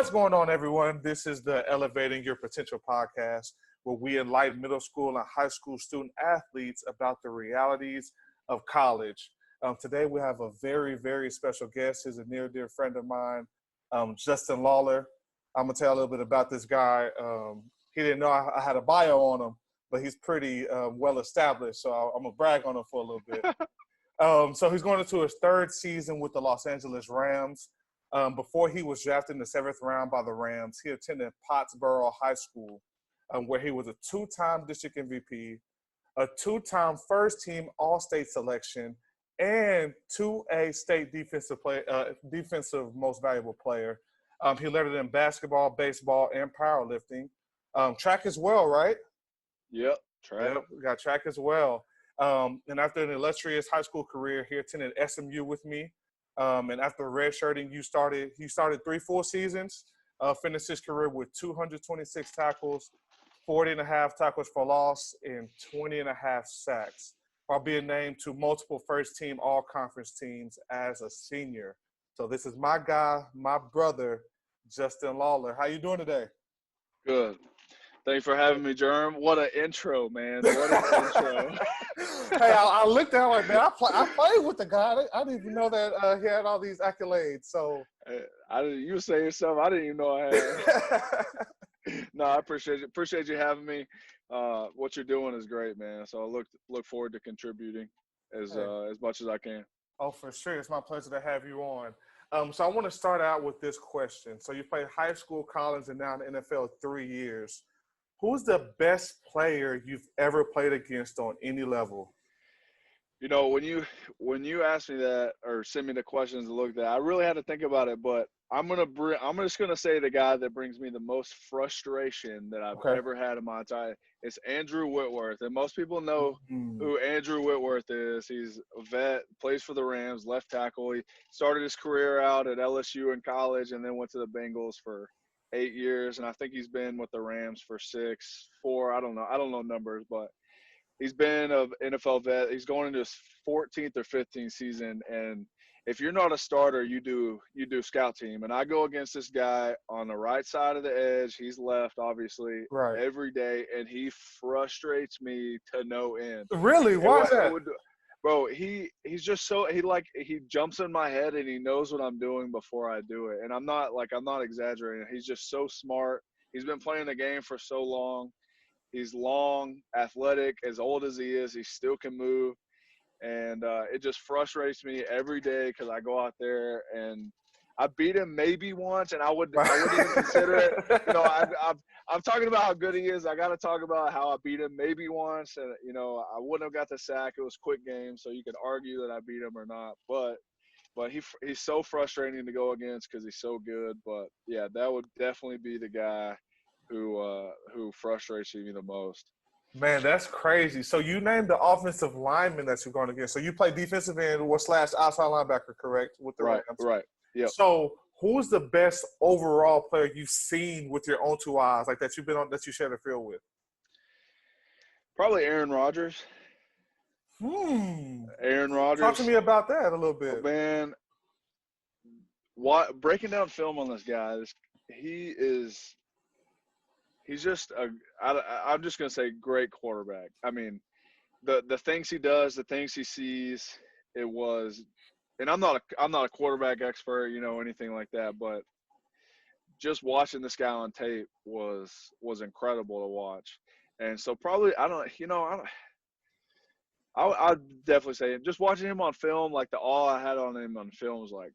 What's going on, everyone? This is the Elevating Your Potential podcast, where we enlighten middle school and high school student athletes about the realities of college. Today, we have a very, very special guest. He's a near dear friend of mine, Justin Lawler. I'm going to tell a little bit about this guy. He didn't know I had a bio on him, but he's pretty well established, so I'm going to brag on him for a little bit. So he's going into his third season with the Los Angeles Rams. Before he was drafted in the 7th round by the Rams, he attended Pottsboro High School, where he was a 2-time district MVP, a 2-time first-team All-State selection, and 2A state defensive most valuable player. He led it in basketball, baseball, and powerlifting. Track as well, right? Yep, track. Yep, we got track as well. And after an illustrious high school career, he attended SMU with me. And after redshirting, he started 3 full seasons, finished his career with 226 tackles, 40.5 tackles for loss, and 20.5 sacks, while being named to multiple first-team all-conference teams as a senior. So this is my guy, my brother, Justin Lawler. How you doing today? Good. Thanks for having me, Jerm. What an intro, man. What an intro. Hey, I looked at him like, man, I played with the guy. I didn't even know that he had all these accolades. So You were saying something I didn't even know I had. No, I appreciate you having me. What you're doing is great, man. So I look forward to contributing as much as I can. Oh, for sure. It's my pleasure to have you on. So I want to start out with this question. So you played high school, college, and now in the NFL 3 years. Who's the best player you've ever played against on any level? You know, when you asked me that or sent me the questions to look at, I really had to think about it. But I'm just gonna say the guy that brings me the most frustration that I've ever had in my entire. It's Andrew Whitworth, and most people know who Andrew Whitworth is. He's a vet, plays for the Rams, left tackle. He started his career out at LSU in college, and then went to the Bengals for 8 years, and I think he's been with the Rams for 4. I don't know numbers, but he's been an NFL vet. He's going into his 14th or 15th season, and if you're not a starter, you do scout team. And I go against this guy on the right side of the edge. He's left, obviously, right, every day, and he frustrates me to no end. Really? Why is that? Bro, he's just so he jumps in my head and he knows what I'm doing before I do it. And I'm not exaggerating. He's just so smart. He's been playing the game for so long. He's long, athletic, as old as he is, he still can move. And it just frustrates me every day because I go out there and I beat him maybe once, and I wouldn't even consider it. You know, I'm talking about how good he is. I got to talk about how I beat him maybe once, and you know, I wouldn't have got the sack. It was a quick game, so you could argue that I beat him or not. But he's so frustrating to go against because he's so good. But yeah, that would definitely be the guy who frustrates me the most. Man, that's crazy. So you named the offensive lineman that you're going against. So you play defensive end or / outside linebacker, correct? With the Rams. Right. Yeah. So who's the best overall player you've seen with your own 2 eyes, like that that you shared the field with? Probably Aaron Rodgers. Aaron Rodgers. Talk to me about that a little bit. Oh, man, breaking down film on this guy, he's just I'm just gonna say great quarterback. I mean, the things he does, the things he sees, and I'm not a quarterback expert, you know, anything like that, but just watching this guy on tape was incredible to watch. And so probably I'd definitely say just watching him on film, like the awe I had on him on film was like,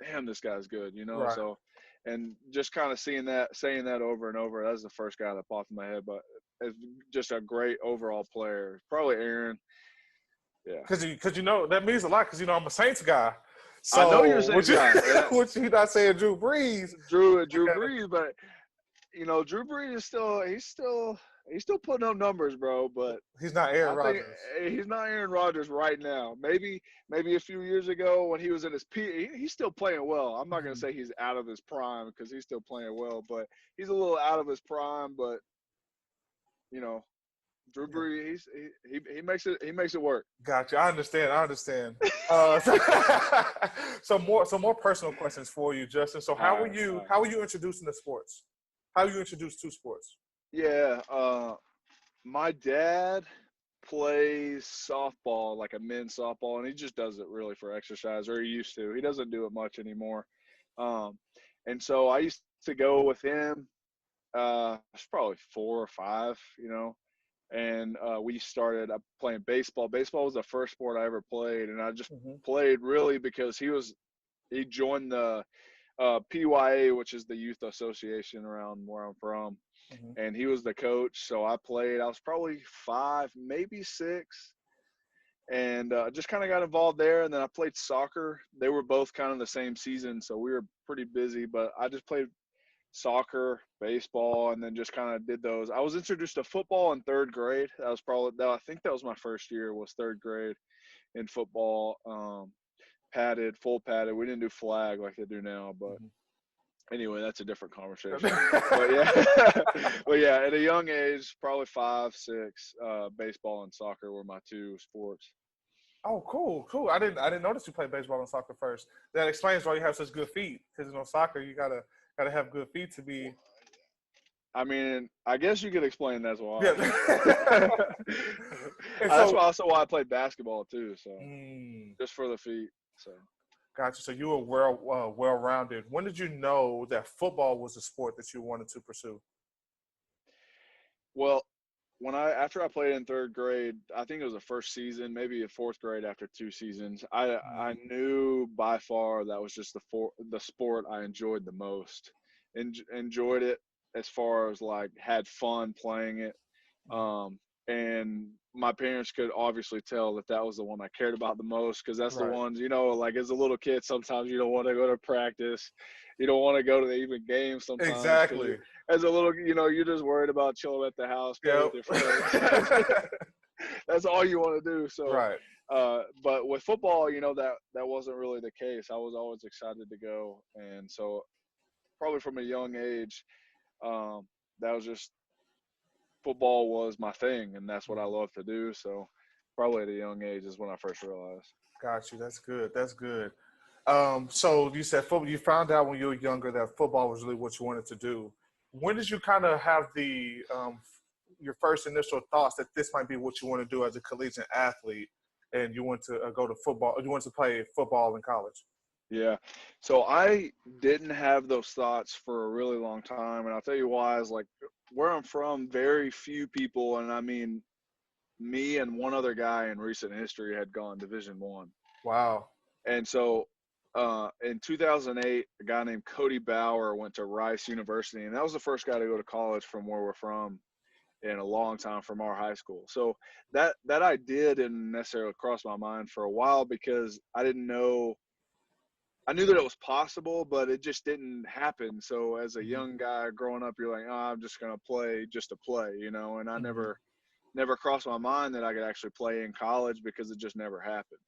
damn, this guy's good, you know. Right. So, and just kind of saying that over and over, that's the first guy that popped in my head. But it's just a great overall player. Probably Aaron. Yeah. Because you know that means a lot. Because you know I'm a Saints guy. So I know you're a Saints guy. Yeah. Which you not saying Drew Brees? Drew Brees, but you know Drew Brees is he's still putting up numbers, bro. But he's not Aaron Rodgers. He's not Aaron Rodgers right now. Maybe a few years ago when he was in his peak, he's still playing well. I'm not gonna say he's out of his prime because he's still playing well, but he's a little out of his prime. But you know, Drew Yeah. Brees, he makes it work. Gotcha. I understand. I understand. Some more personal questions for you, Justin. So All right, all right. how were you introduced into sports? How were you introduced to sports? Yeah, my dad plays softball, like a men's softball, and he just does it really for exercise, or he used to. He doesn't do it much anymore. Um, and so I used to go with him. I was probably 4 or 5, and we started playing baseball. Baseball was the first sport I ever played, and I just Hmm. played really because he joined the PYA, which is the youth association around where I'm from, Hmm. and he was the coach. So I played. I was probably 5, maybe 6, and just kind of got involved there. And then I played soccer. They were both kind of the same season, so we were pretty busy. But I just played soccer, baseball, and then just kind of did those. I was introduced to football in 3rd grade. That was probably I think that was my first year, was 3rd grade in football. Padded, full padded. We didn't do flag like they do now, but anyway, that's a different conversation. But yeah, but yeah, at a young age, probably 5, 6, baseball and soccer were my 2 sports. Oh, cool, cool. I didn't notice you played baseball and soccer first. That explains why you have such good feet. Because soccer, you gotta have good feet to be. I mean, I guess you could explain that's why. Yeah. And That's so, also why I played basketball too. So mm, just for the feet. So. gotcha. So you were well rounded. When did you know that football was a sport that you wanted to pursue? Well, after I played in 3rd grade, I think it was the first season, maybe a 4th grade after 2 seasons. I knew by far that was just the sport I enjoyed the most. Enjoyed it as far as like had fun playing it. And my parents could obviously tell that was the one I cared about the most, because that's the Right. ones, like as a little kid, sometimes you don't want to go to practice. You don't want to go to the even games sometimes because Exactly. as a little, you're just worried about chilling at the house, playing Yep. with your friends. That's all you want to do. So, Right. but with football, that wasn't really the case. I was always excited to go. And so probably from a young age, that was just football was my thing, and that's what I love to do. So probably at a young age is when I first realized. Got you. That's good. That's good. So you said football. You found out when you were younger that football was really what you wanted to do. When did you kind of have your first initial thoughts that this might be what you want to do as a collegiate athlete, and you want to go to football? You want to play football in college? Yeah. So I didn't have those thoughts for a really long time. And I'll tell you why is like where I'm from, very few people, and I mean me and one other guy in recent history had gone Division 1. Wow. And so in 2008, a guy named Cody Bauer went to Rice University, and that was the first guy to go to college from where we're from in a long time, from our high school. So that idea didn't necessarily cross my mind for a while, because I didn't know. I knew that it was possible, but it just didn't happen. So as a Hmm. young guy growing up, you're like, oh, I'm just gonna play just to play, And I Hmm. never crossed my mind that I could actually play in college, because it just never happened.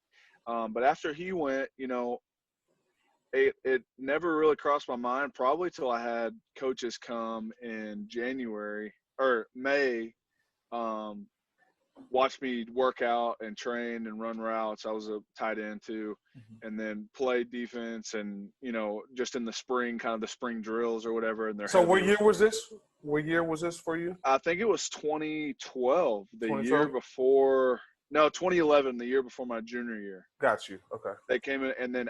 But after he went, it never really crossed my mind, probably till I had coaches come in January or May, um, watch me work out and train and run routes. I was a tight end too, and then play defense, and just in the spring, kind of the spring drills or whatever, and they're So what heavier year was spring. this? What year was this for you? I think it was 2012, the year 2012. before. No, 2011, the year before my junior year. Got you. Okay. They came in, and then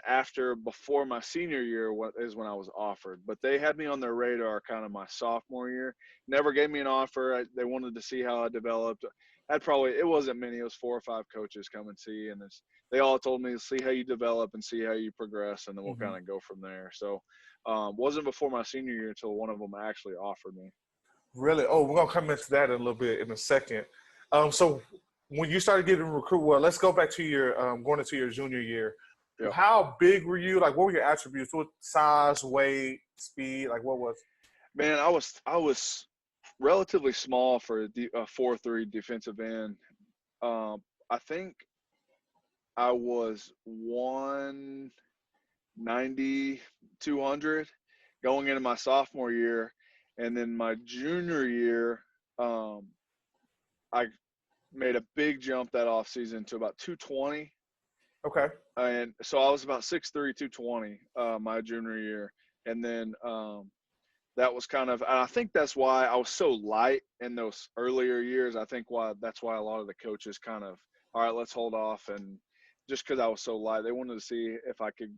before my senior year, what is when I was offered. But they had me on their radar kind of my sophomore year. Never gave me an offer. They wanted to see how I developed. It wasn't many. It was 4 or 5 coaches come and see, and they all told me to see how you develop and see how you progress, and then we'll Hmm. kind of go from there. So, wasn't before my senior year until one of them actually offered me. Really? Oh, we're gonna come into that in a little bit in a second. So when you started getting recruit, well, let's go back to your going into your junior year. Yeah. How big were you? Like, what were your attributes? What size, weight, speed? Like, what was? Man, I was relatively small for a 4'3" defensive end. I think I was 190, 200 going into my sophomore year. And then my junior year, um, I made a big jump that off season to about 220. Okay. And so I was about 6'3", 220 my junior year. And then that was kind of, and I think that's why I was so light in those earlier years. I think that's why a lot of the coaches kind of, all right, let's hold off. And just because I was so light, they wanted to see if I could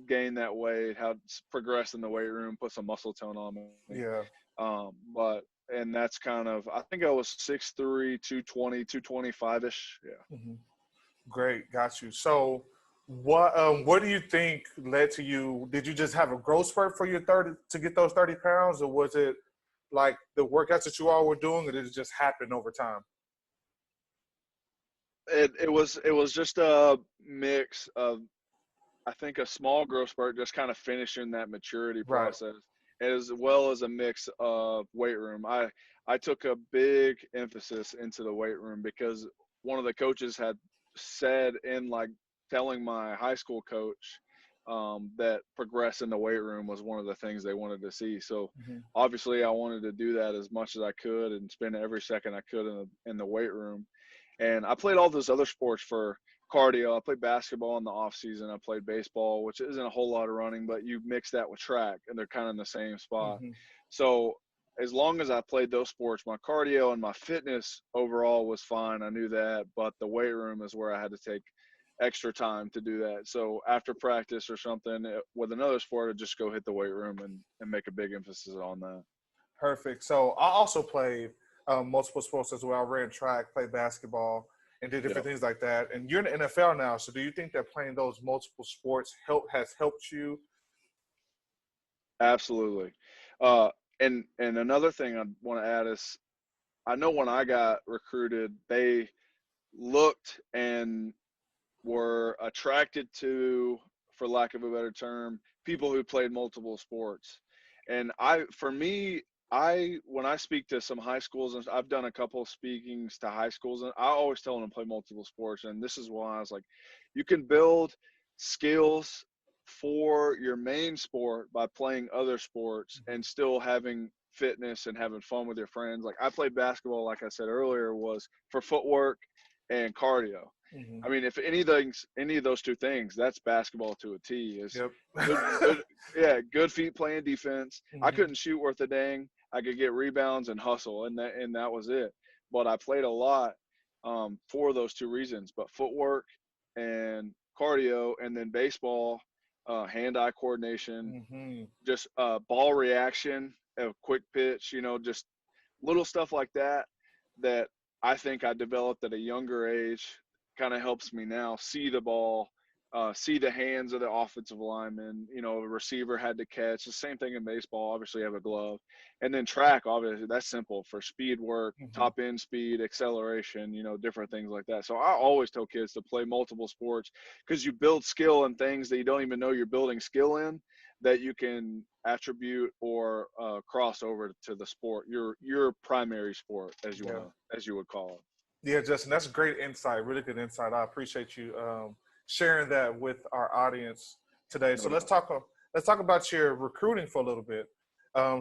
gain that weight, how to progress in the weight room, put some muscle tone on me. Yeah. But and that's kind of, I think I was 6'3", 220, 225-ish. Yeah. Hmm. Great, got you. So, what do you think led to you? Did you just have a growth spurt for your 30 to get those 30 pounds, or was it like the workouts that you all were doing, or did it just happen over time? It was just a mix of, I think, a small growth spurt, just kind of finishing that maturity Right. process, as well as a mix of weight room. I took a big emphasis into the weight room because one of the coaches had said, in like telling my high school coach, that progress in the weight room was one of the things they wanted to see. So Hmm. obviously I wanted to do that as much as I could and spend every second I could in the weight room. And I played all those other sports for cardio. I played basketball in the off season. I played baseball, which isn't a whole lot of running, but you mix that with track, and they're kind of in the same spot. Hmm. So as long as I played those sports, my cardio and my fitness overall was fine. I knew that, but the weight room is where I had to take extra time to do that. So after practice or something with another sport, I'd just go hit the weight room and make a big emphasis on that. Perfect. So I also played multiple sports as well. I ran track, played basketball, and did different Yep, things like that. And you're in the NFL now, so do you think that playing those multiple sports has helped you? absolutely. Uh, and another thing I want to add is, I know when I got recruited, they looked and were attracted to, for lack of a better term, people who played multiple sports. And for me, when I speak to some high schools, and I've done a couple of speakings to high schools, and I always tell them to play multiple sports. And this is why I was like, you can build skills for your main sport by playing other sports and still having fitness and having fun with your friends. Like I played basketball, like I said earlier, was for footwork and cardio. Hmm. I mean, if any of those two things, that's basketball to a T. Is Yep. good, yeah, good feet playing defense. I Hmm. couldn't shoot worth a dang. I could get rebounds and hustle, and that was it. But I played a lot for those two reasons. But footwork and cardio, and then baseball, hand-eye coordination, Hmm. just ball reaction, a quick pitch, just little stuff like that that I think I developed at a younger age kind of helps me now see the ball, see the hands of the offensive lineman. A receiver had to catch. The same thing in baseball. Obviously, you have a glove. And then track, obviously, that's simple for speed work, Hmm. top end speed, acceleration, different things like that. So I always tell kids to play multiple sports because you build skill in things that you don't even know you're building skill in, that you can attribute or cross over to the sport, your primary sport, Yeah. as you would call it. Yeah, Justin, that's great insight. Really good insight. I appreciate you sharing that with our audience today. So No let's doubt. talk. Let's talk about your recruiting for a little bit.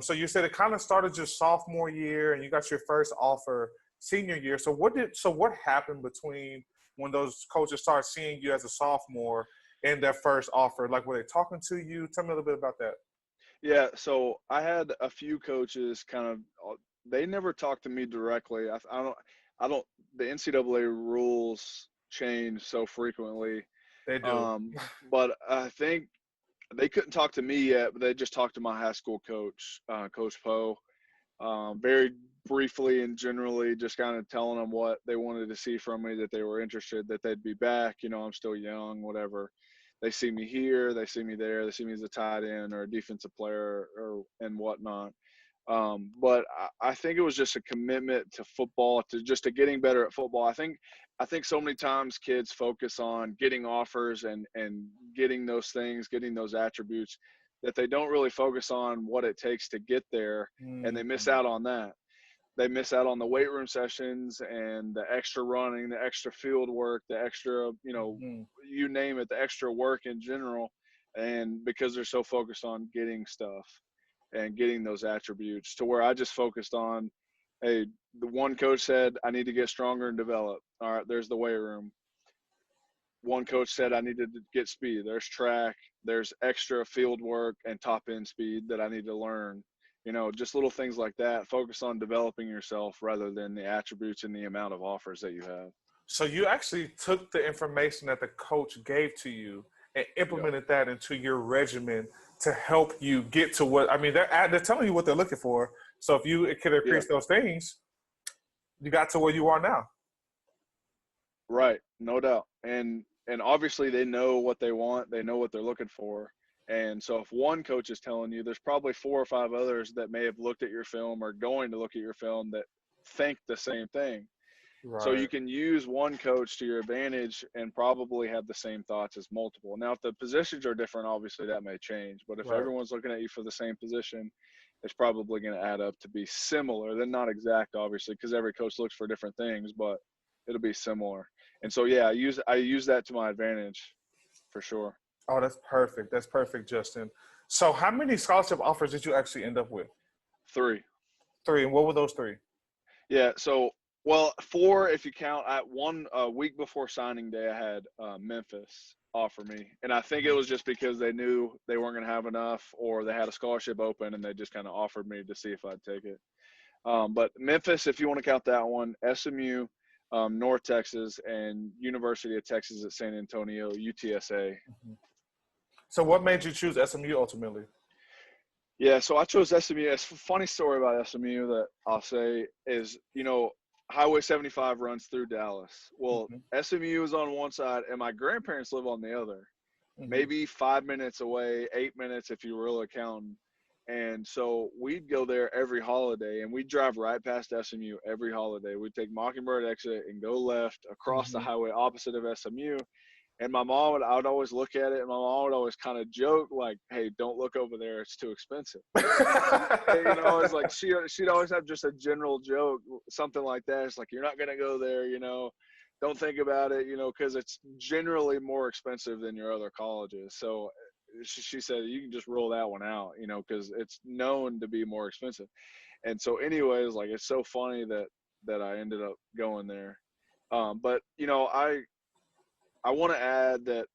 So you said it kind of started your sophomore year, and you got your first offer senior year. So what happened between when those coaches started seeing you as a sophomore and that first offer? Like, were they talking to you? Tell me a little bit about that. Yeah, so I had a few coaches kind of, they never talked to me directly. I don't. The NCAA rules change so frequently, They do. um, but I think they couldn't talk to me yet. But they just talked to my high school coach, Coach Poe, very briefly and generally, just kind of telling them what they wanted to see from me, that they were interested, that they'd be back. I'm still young, whatever. They see me here, they see me there, they see me as a tight end or a defensive player or and whatnot. But I think it was just a commitment to football, to getting better at football. I think so many times kids focus on getting offers and getting those things, getting those attributes, that they don't really focus on what it takes to get there, and they miss Mhm. out on that. They miss out on the weight room sessions and the extra running, the extra field work, the extra, Mhm. you name it, the extra work in general. And because they're so focused on getting stuff and getting those attributes, to where I just focused on Hey, the one coach said I need to get stronger and develop. All right, there's the weight room. One coach said I needed to get speed. There's track. There's extra field work and top end speed that I need to learn. Just little things like that. Focus on developing yourself rather than the attributes and the amount of offers that you have. So you actually took the information that the coach gave to you and Yep. implemented that into your regimen to help you get to what, I mean, they're telling you what they're looking for. So if you can Yeah. increase those things, you got to where you are now. Right. No doubt. And obviously they know what they want. They know what they're looking for. And so if one coach is telling you, there's probably 4 or 5 others that may have looked at your film or going to look at your film that think the same thing. So Right, you can use one coach to your advantage and probably have the same thoughts as multiple. Now, if the positions are different, obviously that may change. But if right. everyone's looking at you for the same position, it's probably going to add up to be similar. Then not exact, obviously, because every coach looks for different things, but it'll be similar. And so, yeah, I use that to my advantage for sure. Oh, that's perfect. That's perfect, Justin. So how many scholarship offers did you actually end up with? 3. 3. And what were those 3? Yeah. So, well, 4 if you count. At one week before signing day, I had Memphis offer me, and I think it was just because they knew they weren't going to have enough, or they had a scholarship open, and they just kind of offered me to see if I'd take it. But Memphis, if you want to count that one, SMU, North Texas, and University of Texas at San Antonio, UTSA. So what made you choose SMU ultimately? Yeah, so I chose SMU. It's a funny story about SMU that I'll say is, Highway 75 runs through Dallas. Well, Mm-hmm. SMU is on one side, and my grandparents live on the other. Mm-hmm. Maybe 5 minutes away, 8 minutes if you were really counting. And so we'd go there every holiday, and we'd drive right past SMU every holiday. We'd take Mockingbird exit and go left across the Mm-hmm. highway opposite of SMU. And I would always look at it, and my mom would always kind of joke, like, "Hey, don't look over there; it's too expensive." It's like she'd always have just a general joke, something like that. It's like, you're not gonna go there, don't think about it, because it's generally more expensive than your other colleges. So she said you can just roll that one out, because it's known to be more expensive. And so, anyways, like, it's so funny that I ended up going there. But I want to add that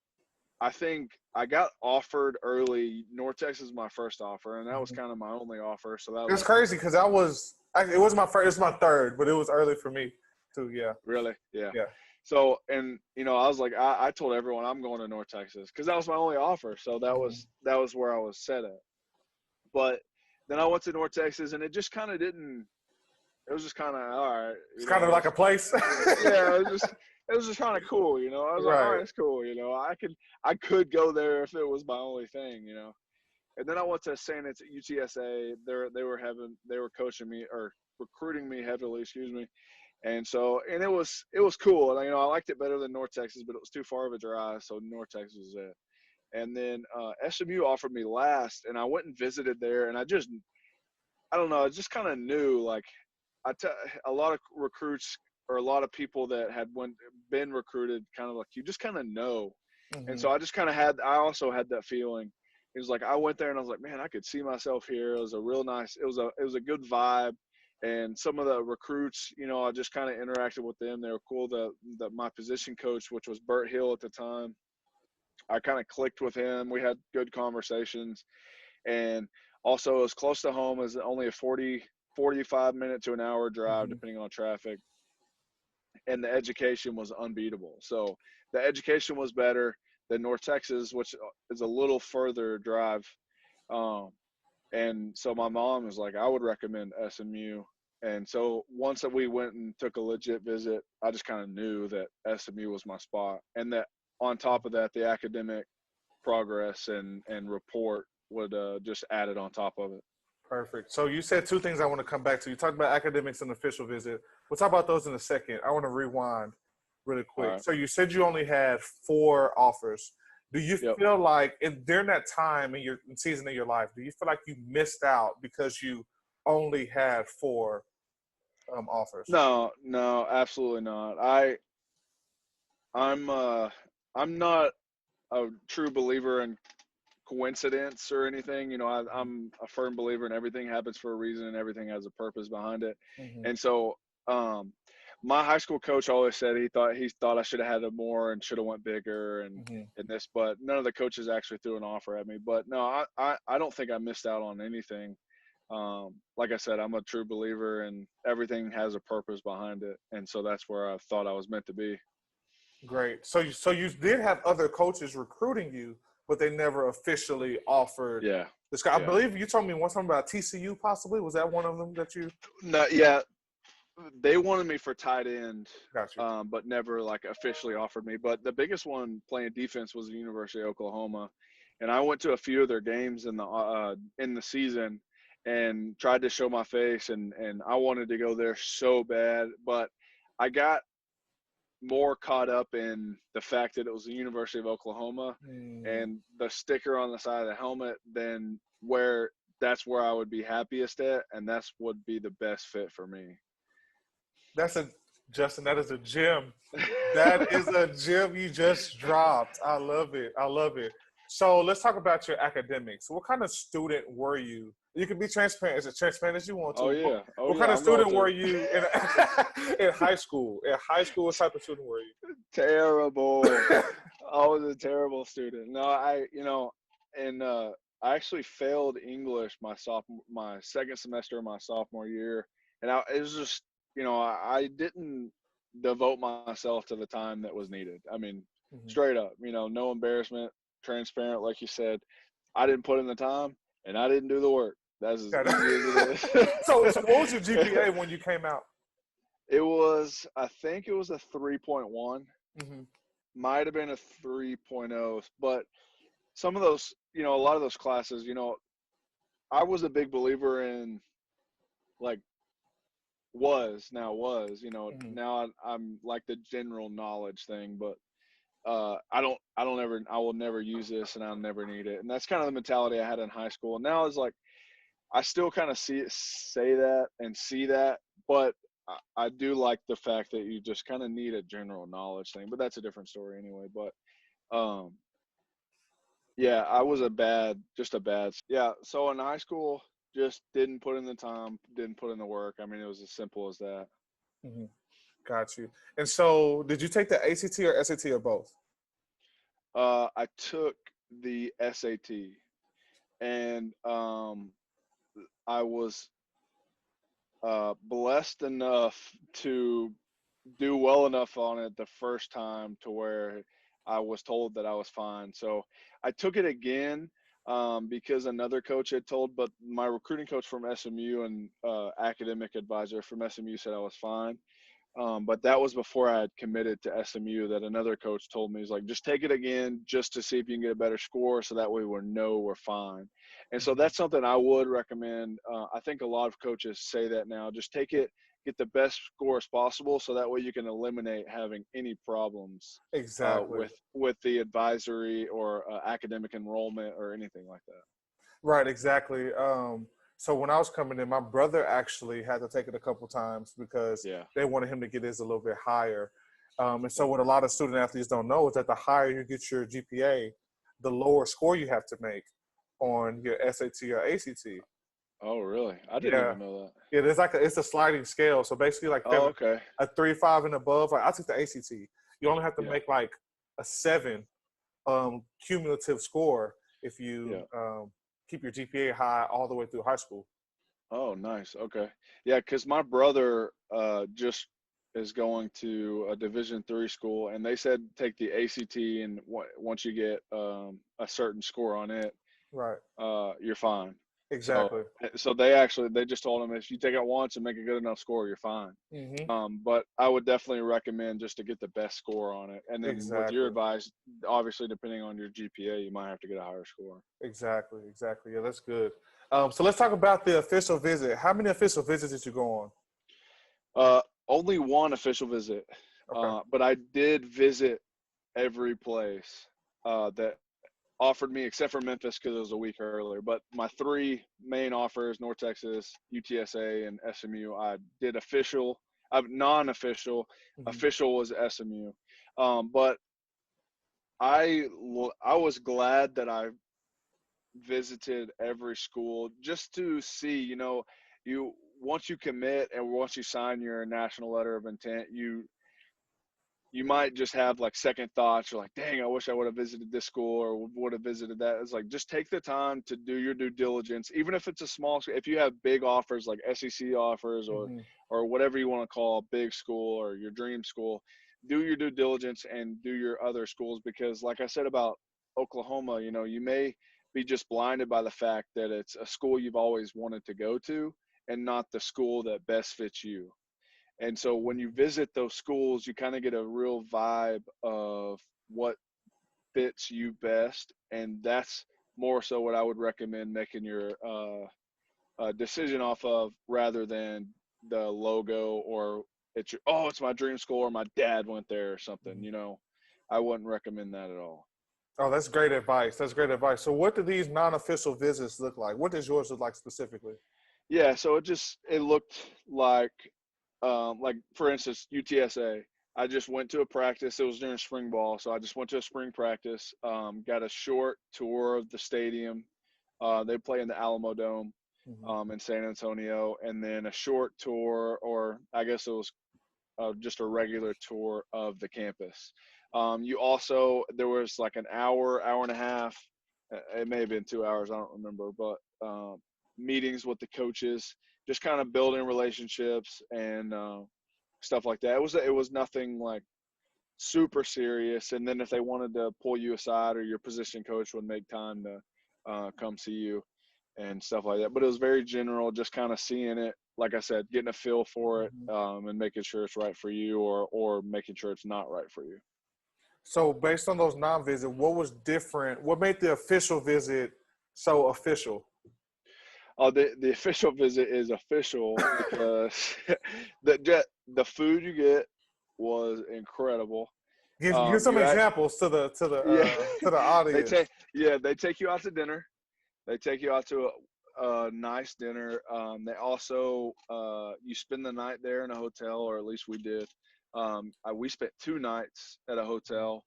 I think I got offered early. North Texas was my first offer, and that was kind of my only offer. So that It's was crazy because it was my first, it was my third, but it was early for me too. Yeah, really, yeah. yeah. So, and I was like, I told everyone I'm going to North Texas because that was my only offer. So that was where I was set at. But then I went to North Texas, and it just kind of didn't. It was just kind of all right, It's kind of like a place. yeah, it was just kind of cool, I was like, all Right. right, it's cool, I could go there if it was my only thing, And then I went to UTSA. They were coaching me or recruiting me heavily, excuse me. And so, and it was cool. And I liked it better than North Texas, but it was too far of a drive, so North Texas was it. And then SMU offered me last, and I went and visited there, and I don't know, I just kind of knew, like, a lot of recruits or a lot of people that had been recruited, kind of like, you just kind of know. And Mm-hmm. so I also had that feeling. It was like I went there and I was like, man, I could see myself here. It was a good vibe. And some of the recruits, I just kind of interacted with them. They were cool. My position coach, which was Bert Hill at the time, I kind of clicked with him. We had good conversations. And also it was close to home. It was only a 45-minute to an hour drive, Mm-hmm. depending on traffic. And the education was unbeatable. So the education was better than North Texas, which is a little further drive. Um, and so my mom was like, I would recommend SMU. And so once that we went and took a legit visit, I just kind of knew that SMU was my spot. And that on top of that, the academic progress and report would just add it on top of it. Perfect. So you said 2 things I want to come back to. You talked about academics and official visit. We'll talk about those in a second. I want to rewind really All quick. right. So you said you only had 4 offers. Do you Yep. feel like during that time in your season of your life, do you feel like you missed out because you only had 4 offers? No, absolutely not. I'm not a true believer in coincidence or anything. You know, I'm a firm believer in everything happens for a reason and everything has a purpose behind it. Mm-hmm. And so, my high school coach always said he thought I should have had a more and should have went bigger Mm-hmm. and this, but none of the coaches actually threw an offer at me. But no, I don't think I missed out on anything. Like I said, I'm a true believer and everything has a purpose behind it. And so that's where I thought I was meant to be. Great. So you did have other coaches recruiting you, but they never officially offered Yeah. this guy. I Yeah. believe you told me once something about TCU possibly. Was that one of them that you No, yeah. They wanted me for tight end, got you? but never like officially offered me. But the biggest one playing defense was the University of Oklahoma, and I went to a few of their games in the season and tried to show my face, and I wanted to go there so bad, but I got more caught up in the fact that it was the University of Oklahoma Mm, and the sticker on the side of the helmet than where that's where I would be happiest at, and that's would be the best fit for me. that's a Justin. That is a gem. That is a gem you just dropped. I love it. I love it. So let's talk about your academics. What kind of student were you? You can be transparent, as transparent as you want Oh to. What, yeah, oh what yeah, kind of I'm going student were to. you in in high school? In high school, what type of student were Terrible. you? I was a terrible student. No, and I actually failed English my second semester of my sophomore year, and it was just, I didn't devote myself to the time that was needed. I mean, Mhm. straight up, no embarrassment, transparent, like you said. I didn't put in the time, and I didn't do the work. That's as Got easy as it. it So what was your is. GPA when you came out? I think it was a 3.1. Hmm. Might have been a 3.0, but some of those, a lot of those classes, I was a big believer in, like, Hmm. now I'm like the general knowledge thing, but I will never use this and I'll never need it. And that's kind of the mentality I had in high school. And now it's like, I still kind of say that and see that, but I do like the fact that you just kind of need a general knowledge thing, but that's a different story anyway. But, um, yeah, I was just a bad. Yeah, so in high school, just didn't put in the time, didn't put in the work. I mean, it was as simple as that. Hmm. Got you. And so, did you take the ACT or SAT or both? I took the SAT, and I was blessed enough to do well enough on it the first time to where I was told that I was fine. So I took it again because another coach had told, but my recruiting coach from SMU and academic advisor from SMU said I was fine. But that was before I had committed to SMU. That another coach told me, he's like, just take it again just to see if you can get a better score, so that way we're fine. And so Hmm. that's something I would recommend. I think a lot of coaches say that now. Just take it, get the best score as possible, so that way you can eliminate having any problems Exactly. with the advisory or academic enrollment or anything like that. Right, exactly. So when I was coming in, my brother actually had to take it a couple times because Yeah, they wanted him to get his a little bit higher. And so yeah. what a lot of student athletes don't know is that the higher you get your GPA, the lower score you have to make on your SAT or ACT. Oh, really? I didn't Yeah. even know that. Yeah, there's like it's a sliding scale. So basically like Oh, okay. a 3.5 and above, like I took the ACT. You only have to Yeah, make like a 7 cumulative score if yeah. you keep your GPA high all the way through high school. Oh, nice. Okay. Yeah, because my brother just is going to a Division III school, and they said take the ACT, and once you get a certain score on it, Right. you're fine. So, Exactly. so they just told him if you take it once and make a good enough score, you're fine. Hmm. But I would definitely recommend just to get the best score on it, and then with your Exactly. advice, obviously depending on your GPA, you might have to get a higher score. Exactly. Exactly. Yeah, that's good. So let's talk about the official visit. How many official visits did you go on? Only one official visit, Okay. but I did visit every place that offered me, except for Memphis because it was a week earlier. But my three main offers: North Texas, UTSA, and SMU. I did official, non-official. Hmm. Official was SMU, but I was glad that I visited every school just to see, you once you commit and once you sign your national letter of intent, you might just have like second thoughts. You're like, dang, I wish I would have visited this school or would have visited that. It's like, just take the time to do your due diligence, even if it's a small school. If you have big offers like SEC offers Mm-hmm. or whatever you want to call a big school or your dream school, do your due diligence and do your other schools, because like I said about Oklahoma, you may be just blinded by the fact that it's a school you've always wanted to go to and not the school that best fits you. And so when you visit those schools, you kind of get a real vibe of what fits you best. And that's more so what I would recommend making your decision off of, rather than the logo or it's my dream school or my dad went there or something. I wouldn't recommend that at all. Oh, that's great advice. That's great advice. So what do these non-official visits look like? What does yours look like specifically? Yeah, so it looked like for instance, UTSA. I just went to a practice. It was during spring ball, so I just went to a spring practice. Got a short tour of the stadium. They play in the Alamo Dome Mm-hmm. in San Antonio, and then a short tour, or I guess it was just a regular tour of the campus. There was like an hour and a half. It may have been 2 hours. I don't remember, but meetings with the coaches, just kind of building relationships and stuff like that. It was nothing like super serious. And then if they wanted to pull you aside, or your position coach would make time to come see you and stuff like that. But it was very general, just kind of seeing it, like I said, getting a feel for it, Mm-hmm. and making sure it's right for you, or making sure it's not right for you. So based on those non-visit, what was different? What made the official visit so official? Oh, the official visit is official because the food you get was incredible. Give some You act, examples to the yeah, to the they audience. take you out to dinner. They take you out to a nice dinner. They also you spend the night there in a hotel, or at least we did. We spent 2 nights at a hotel,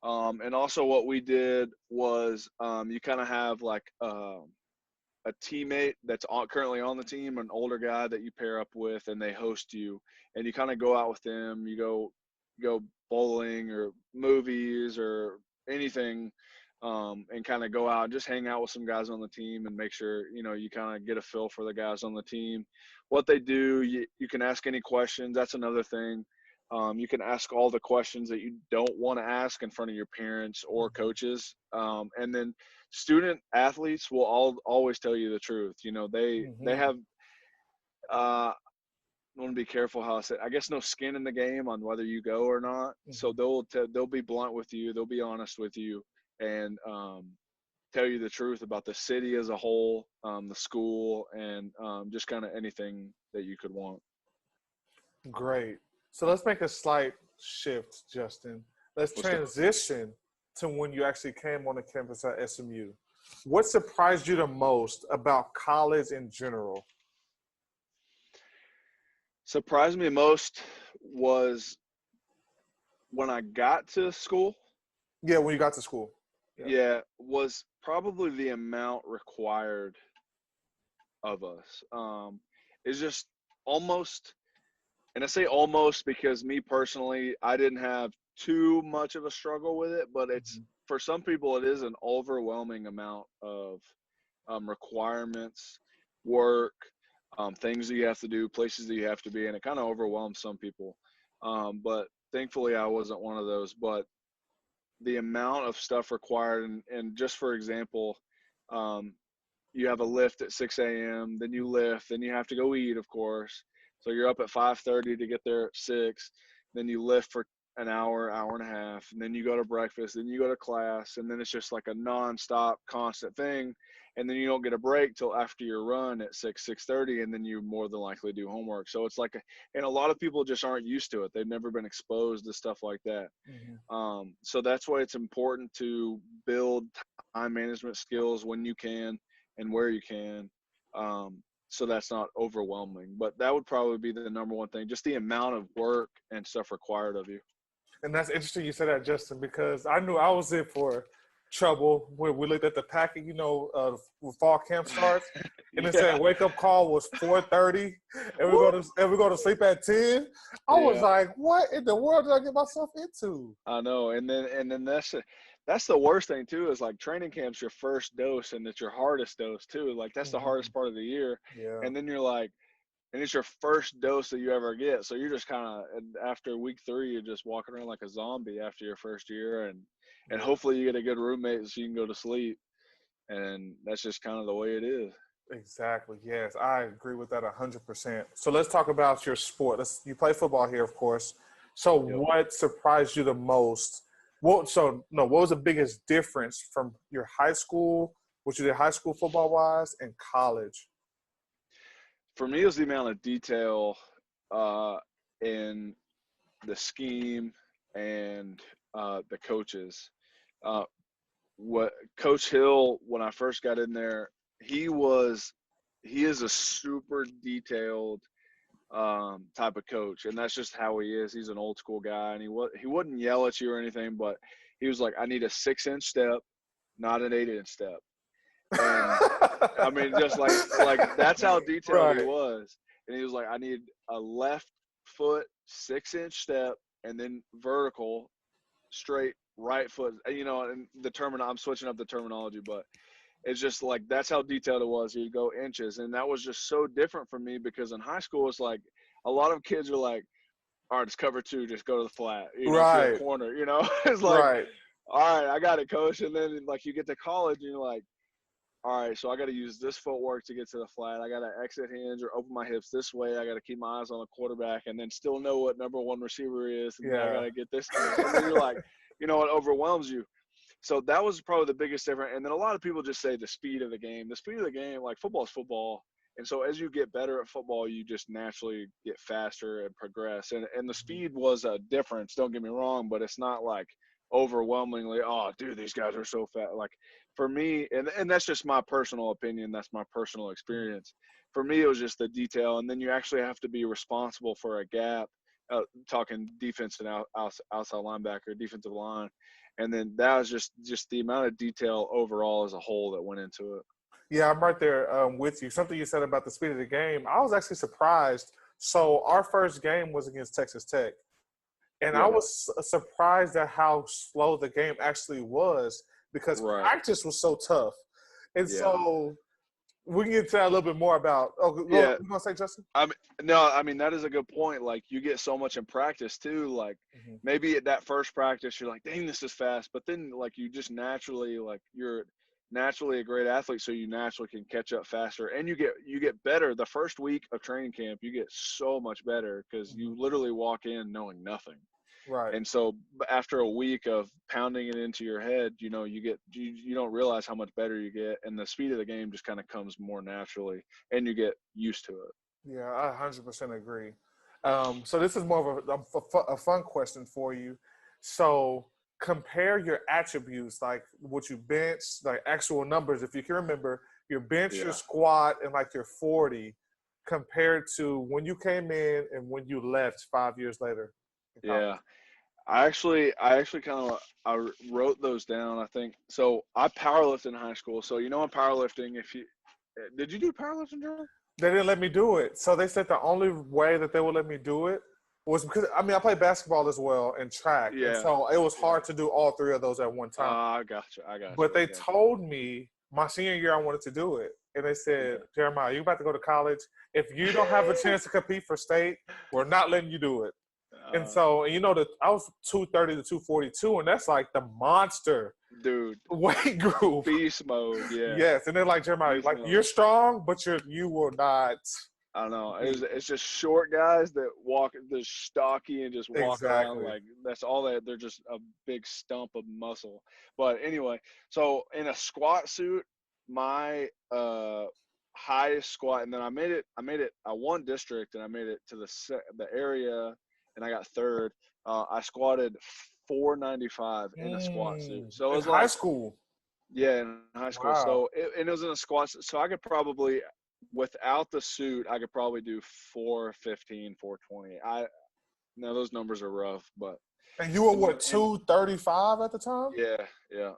and also what we did was you kind of have like a teammate that's currently on the team, an older guy that you pair up with, and they host you, and you kind of go out with them. You go bowling or movies or anything, and kind of go out and just hang out with some guys on the team and make sure you kind of get a feel for the guys on the team, what they do. You can ask any questions. That's another thing. You can ask all the questions that you don't want to ask in front of your parents or coaches, and then student athletes will always tell you the truth. They Mm-hmm. have I want to be careful how I say. I guess no skin in the game on whether you go or not. So Mm-hmm. they'll be blunt with you. They'll be honest with you, and tell you the truth about the city as a whole, the school, and just kind of anything that you could want. Great. So let's make a slight shift, Justin. Let's Let's do. transition to when you actually came on the campus at SMU. What surprised you the most about college in general? Surprised me most was when I got to school. Yeah, when you got to school. Yeah. Yeah, was probably the amount required of us. It's just almost, and I say almost because me personally, I didn't have too much of a struggle with it, but it's Mm-hmm. for some people, it is an overwhelming amount of requirements, work, things that you have to do, places that you have to be, and it kind of overwhelms some people. But thankfully, I wasn't one of those. But the amount of stuff required, and just for example, um, you have a lift at 6 a.m., then you lift, then you have to go eat, of course. So you're up at 5:30 to get there at 6. Then you lift for an hour and a half, and then you go to breakfast, then you go to class, and then it's just like a nonstop, constant thing. And then you don't get a break till after your run at 6:30, and then you more than likely do homework. So it's like, and a lot of people just aren't used to it. They've never been exposed to stuff like that. Mm-hmm. So that's why it's important to build time management skills when you can and where you can, so that's not overwhelming. But that would probably be the number one thing, just the amount of work and stuff required of you. And that's interesting you said that, Justin, because I knew I was in for trouble when we looked at the packet, when fall camp starts, and it Yeah. said wake up call was 4:30, and we go to sleep at 10. I was Yeah. like, what in the world did I get myself into? I know, and then that's the worst thing too is like training camp's your first dose and it's your hardest dose too. Like that's the Mhm. hardest part of the year, Yeah. and then you're like, and it's your first dose that you ever get, so you're just kind of after week 3, you're just walking around like a zombie after your first year, and Yeah. hopefully you get a good roommate so you can go to sleep, and that's just kind of the way it is. Exactly. Yes, I agree with that 100%. So let's talk about your sport. You play football here, of course. So Yep. what surprised you the most? What was the biggest difference from your high school, what you did high school football wise, and college? For me, it was the amount of detail uh, in the scheme and the coaches. Uh, what Coach Hill, when I first got in there, he was he is a super detailed type of coach, and that's just how he is. He's an old school guy, and he wouldn't yell at you or anything, but he was like, "I need a 6-inch step, not an 8-inch step." And I mean, just like that's how detailed he Right. was. And he was like, "I need a left foot 6-inch step, and then vertical straight right foot." And I'm switching up the terminology, but it's just like that's how detailed it was. He'd go inches, and that was just so different for me because in high school it's like a lot of kids are like, "All right, it's cover 2, just go to the flat, to the Right. corner." It's like, Right. "All right, I got it, coach." And then like you get to college and you're like, "All right, so I got to use this footwork to get to the flat. I got to exit hinge or open my hips this way. I got to keep my eyes on the quarterback and then still know what number 1 receiver is. And then I got Yeah. to get this." And then you're like, it overwhelms you. So that was probably the biggest difference. And then a lot of people just say the speed of the game. The speed of the game, like football is football. And so as you get better at football, you just naturally get faster and progress. And the speed was a difference, don't get me wrong, but it's not like overwhelmingly, "Oh, dude, these guys are so fast." Like for me, and that's just my personal opinion, that's my personal experience. For me, it was just the detail. And then you actually have to be responsible for a gap, talking defense and outside linebacker, defensive line. And then that was just the amount of detail overall as a whole that went into it. Yeah, I'm right there with you. Something you said about the speed of the game, I was actually surprised. So our first game was against Texas Tech, and I Yep. was surprised at how slow the game actually was because Right. practice was so tough. And Yeah. so we can get to that a little bit more about. Oh, Yeah. you gonna say, Justin? I mean, no, I mean that is a good point. Like you get so much in practice too. Like Mm-hmm. maybe at that first practice you're like, "Dang, this is fast," but then like you just naturally like you're naturally a great athlete, so you naturally can catch up faster, and you get better. The first week of training camp, you get so much better because Mm-hmm. you literally walk in knowing nothing. Right. And so after a week of pounding it into your head, you don't realize how much better you get, and the speed of the game just kind of comes more naturally, and you get used to it. Yeah, I 100% agree. So this is more of a fun question for you. So compare your attributes, like what you bench, like actual numbers. If you can remember, your bench, your Yeah. squat, and like your 40, compared to when you came in and when you left 5 years later in college. Yeah. I actually kind of I wrote those down. I think so. I powerlifted in high school, so in powerlifting. If you did you do powerlifting, Joe? They didn't let me do it. So they said the only way that they would let me do it was because, I mean, I played basketball as well and track. And Yeah, so it was yeah. hard to do all three of those at one time. I got you. I got But you. I they got told me my senior year I wanted to do it. And they you. said, Okay. Jeremiah, you're about to go to college. If you don't have a chance to compete for state, we're not letting you do it. And uh, so, I was 230 to 242, and that's like the monster Dude, weight group. beast mode. Yeah, Yes. And they're like, Jeremiah, beast like mode. you're strong, but you will not I don't know. compete. It's just short guys that walk, they're stocky and just walk around Exactly. like that's all they're just a big stump of muscle. But anyway, so in a squat suit, my highest squat, and then I won district and I made it to the area, and I got third. I squatted 495 in a squat suit. So it In was high like, school. yeah, in high school. Wow. So and it was in a squat. So I could probably, without the suit, I could probably do 415, 420. Now those numbers are rough, but And you were and what, 235 at the time? yeah, yeah.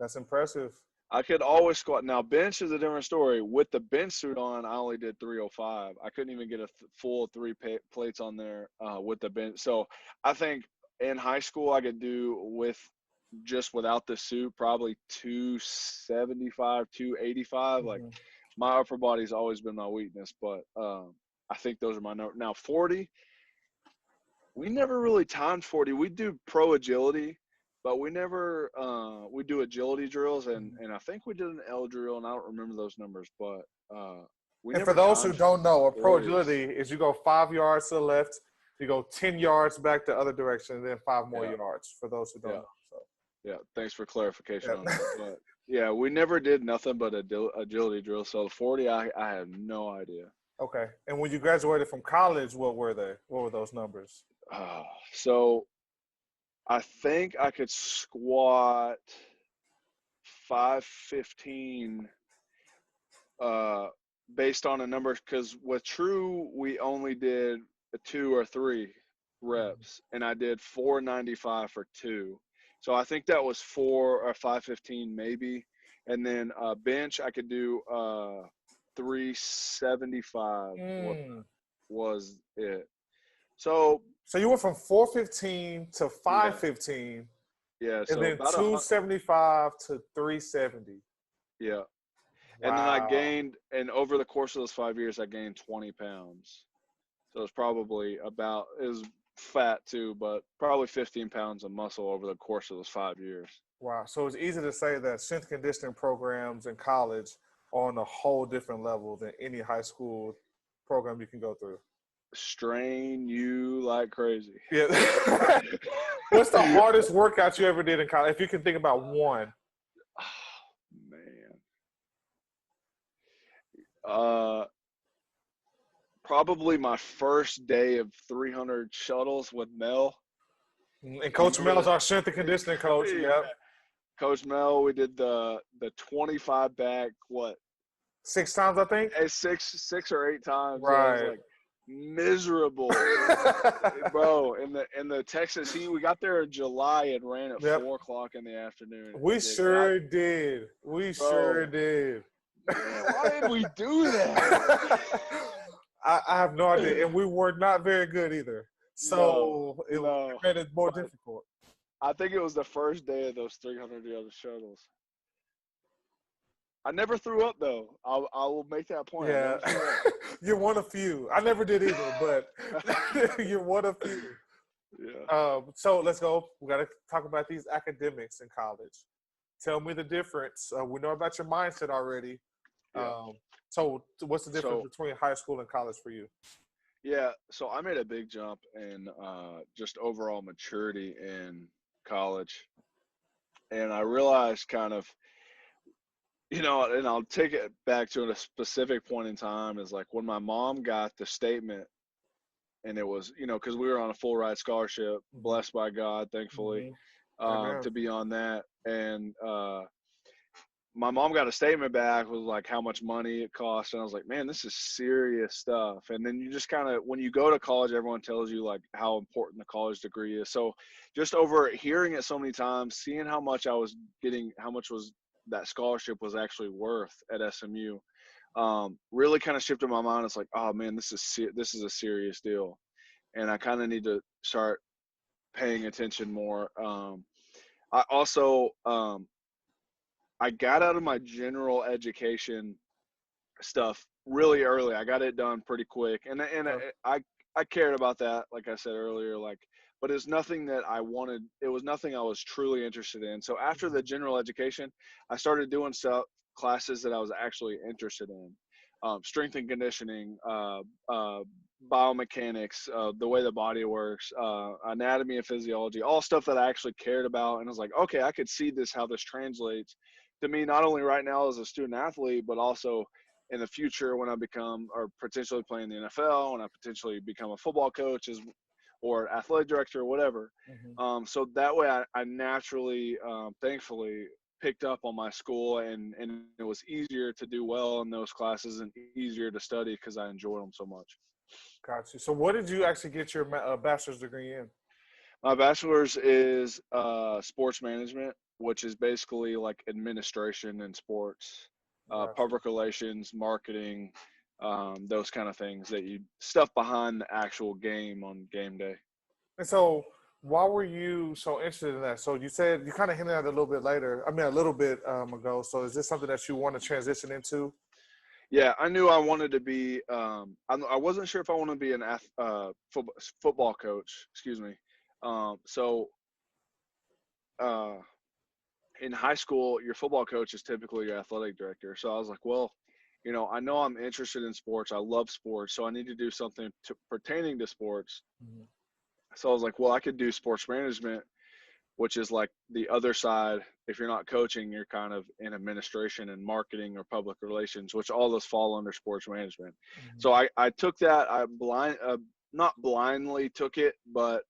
That's impressive. I could always squat. Now, bench is a different story. With the bench suit on, I only did 305. I couldn't even get a full three plates on there with the bench. So I think in high school, I could do just without the suit, probably 275, 285. Like, Mm-hmm. my upper body's always been my weakness, but I think those are my numbers. Now, 40, we never really timed 40. We do pro agility, but we never we do agility drills, and I think we did an L drill, and I don't remember those numbers, but we And for never those who timed don't know, a pro 40s. agility is you go 5 yards to the left, you go 10 yards back the other direction, and then 5 more Yeah, yards. For those who don't yeah, know, so yeah. Thanks for clarification on yeah. that. But yeah, we never did nothing but agility drills. So the 40, I have no idea. Okay. And when you graduated from college, what were they? What were those numbers? So I think I could squat 515 based on a number, because with True we only did a 2 or 3 reps, and I did 495 for 2. So I think that was 4 or 515 maybe, and then bench I could do 375 Mm. was it. So So you went from 415 to yeah, 515, yeah. and So then about 275 to 370. yeah. And then I Wow. gained, and over the course of those 5 years, I gained 20 pounds. So it's probably it was fat too, but probably 15 pounds of muscle over the course of those 5 years. Wow. So it's easy to say that strength conditioning programs in college are on a whole different level than any high school program you can go through. Strain you like crazy. Yeah. What's the hardest workout you ever did in college? If you can think about one. Oh, man. Uh, Probably my first day of 300 shuttles with Mel. And You Coach remember Mel's that? our strength and conditioning coach. Yeah. Yep. Coach Mel, we did the 25 back, what, 6 times, I think. six or eight times. Yeah, it was Right. like miserable, bro. In the Texas heat, we got there in July and ran at Yep. 4 o'clock in the afternoon. We And did that, sure did. We sure bro. did. Man, why did we do that? I have no idea. And we were not very good either. No, So it no. made it more But difficult. I think it was the first day of those 300-yard shuttles. I never threw up though. I will make that point. I Yeah. never threw up. You're one of few. I never did either, but you're one of few. Yeah. So let's go. We got to talk about these academics in college. Tell me the difference. We know about your mindset already. Yeah. So what's the difference So between high school and college for you? yeah, so I made a big jump in just overall maturity in college, and I realized kind of, and I'll take it back to a specific point in time, is like when my mom got the statement, and it was, because we were on a full ride scholarship, blessed by God, thankfully, Amen. to be on that, and my mom got a statement back with like how much money it cost, and I was like, man, this is serious stuff. And then you just kind of, when you go to college, everyone tells you like how important the college degree is. So just over hearing it so many times, seeing how much I was getting, how much was that scholarship was actually worth at SMU, really kind of shifted my mind. It's like, oh man, this is a serious deal, and I kind of need to start paying attention more. I also I got out of my general education stuff really early. I got it done pretty quick, and I cared about that, like I said earlier, but it's nothing that I wanted. It was nothing I was truly interested in. So after the general education, I started doing classes that I was actually interested in, strength and conditioning, biomechanics, the way the body works, anatomy and physiology, all stuff that I actually cared about. And I was like, okay, I could see how this translates to me, not only right now as a student athlete, but also in the future when I become, or potentially play in the NFL, when I potentially become a football coach or athletic director or whatever. So that way I naturally, thankfully, picked up on my school, and it was easier to do well in those classes and easier to study because I enjoyed them so much. Got you. So what did you actually get your bachelor's degree in? My bachelor's is sports management which is basically like administration in sports, Gotcha. public relations, marketing, those kind of things stuff behind the actual game on game day. And so, why were you so interested in that? So you said you kind of hinted at it a little bit later. I mean, a little bit ago. So is this something that you want to transition into? Yeah, I knew I wanted to be. I wasn't sure if I wanted to be an football coach. Excuse me. So uh, in high school, your football coach is typically your athletic director. So I was like, well, I know I'm interested in sports. I love sports, so I need to do something pertaining to sports. Mhm. So I was like, well, I could do sports management, which is like the other side. If you're not coaching, you're kind of in administration and marketing or public relations, which all those fall under sports management. So Mhm. I took that. Not blindly took it, but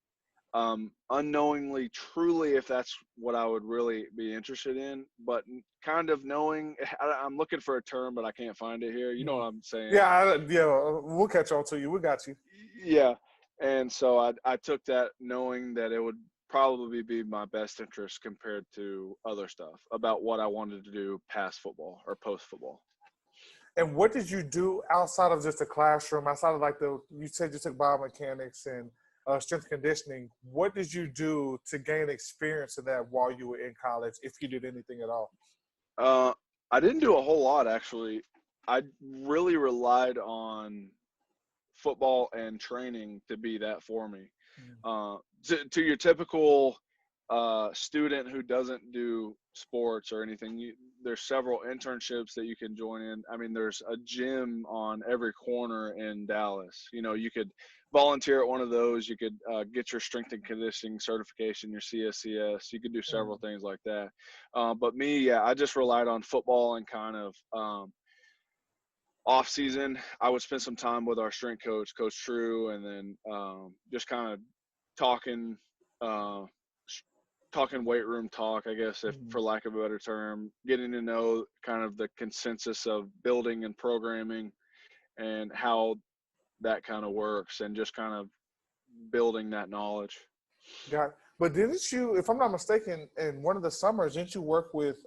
unknowingly, truly, if that's what I would really be interested in, but kind of knowing. I'm looking for a term, but I can't find it here. You know Mhm. what I'm saying? Yeah, yeah. We'll catch on to you. We got you. Yeah. And so I took that knowing that it would probably be my best interest compared to other stuff about what I wanted to do past football or post football. And what did you do outside of just the classroom? Outside of like you said you took biomechanics and strength conditioning. What did you do to gain experience in that while you were in college, if you did anything at all? Uh, I didn't do a whole lot actually. I really relied on football and training to be that for me. To your typical student who doesn't do sports or anything, there's several internships that you can join in. I mean, there's a gym on every corner in Dallas. You could volunteer at one of those. You could get your strength and conditioning certification, your CSCS. You could do several Mhm. things like that. But me, yeah, I just relied on football and kind of off season, I would spend some time with our strength coach, Coach True, and then just kind of talking, uh, talking weight room talk, I guess, if Mhm. for lack of a better term, getting to know kind of the consensus of building and programming and how that kind of works, and just kind of building that knowledge. Got. But didn't you, if I'm not mistaken, in one of the summers, didn't you work with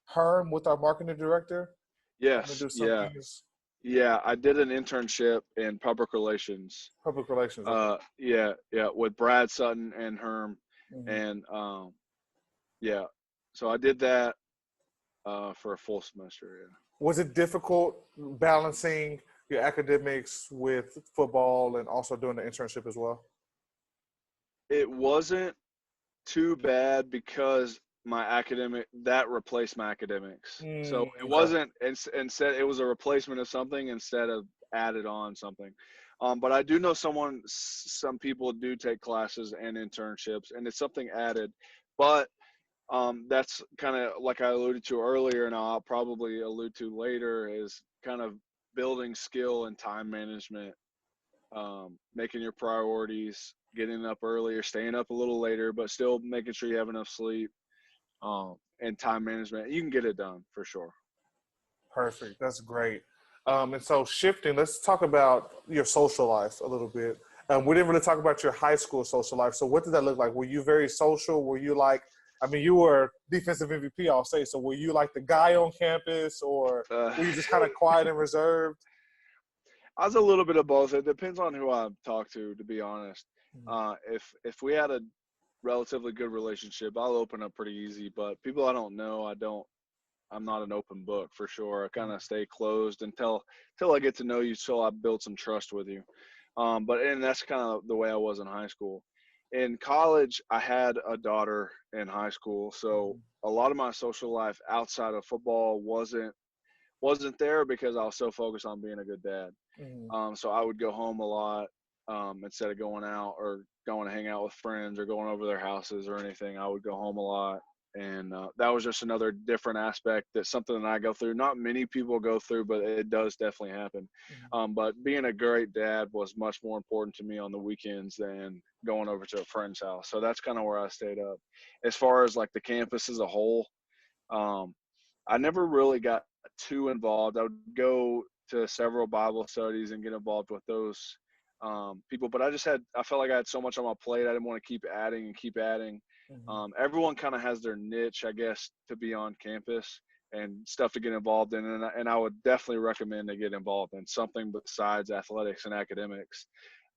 Herm, with our marketing director, to Yes, do some yeah, things, yeah. I did an internship in public relations. public relations? Okay. Yeah, with Brad Sutton and Herm, Mhm. and yeah. So I did that for a full semester. Yeah. Was it difficult balancing your academics with football and also doing the internship as well? It wasn't too bad because my academic that replaced my academics. So it Okay. wasn't instead it was a replacement of something instead of added on something. But I do know some people do take classes and internships, and it's something added. But that's kind of like I alluded to earlier, and I'll probably allude to later, is kind of building skill and time management, making your priorities, getting up earlier, staying up a little later, but still making sure you have enough sleep, and time management. You can get it done for sure. Perfect. That's great. And so shifting, let's talk about your social life a little bit. We didn't really talk about your high school social life. So what did that look like? Were you very social? Were you like, I mean, you were defensive MVP, I'll say. So were you like the guy on campus, or Uh, were you just kind of quiet and reserved? I was a little bit of both. It depends on who I talk to be honest. Mhm. If we had a relatively good relationship, I'll open up pretty easy. But people I don't know, I'm not an open book for sure. I kind of stay closed until I get to know you, so I build some trust with you. And that's kind of the way I was in high school. In college, I had a daughter in high school, so a lot of my social life outside of football wasn't there because I was so focused on being a good dad. Mhm. So I would go home a lot, instead of going out or going to hang out with friends or going over their houses or anything. I would go home a lot, and that was just another different aspect. That's something that I go through. Not many people go through, but it does definitely happen. Mhm. But being a great dad was much more important to me on the weekends than going over to a friend's house. So that's kind of where I stayed up. As far as like the campus as a whole, um, I never really got too involved. I would go to several Bible studies and get involved with those people, but I felt like I had so much on my plate. I didn't want to keep adding and keep adding. Everyone kind of has their niche, I guess, to be on campus and stuff to get involved in. And I would definitely recommend to get involved in something besides athletics and academics,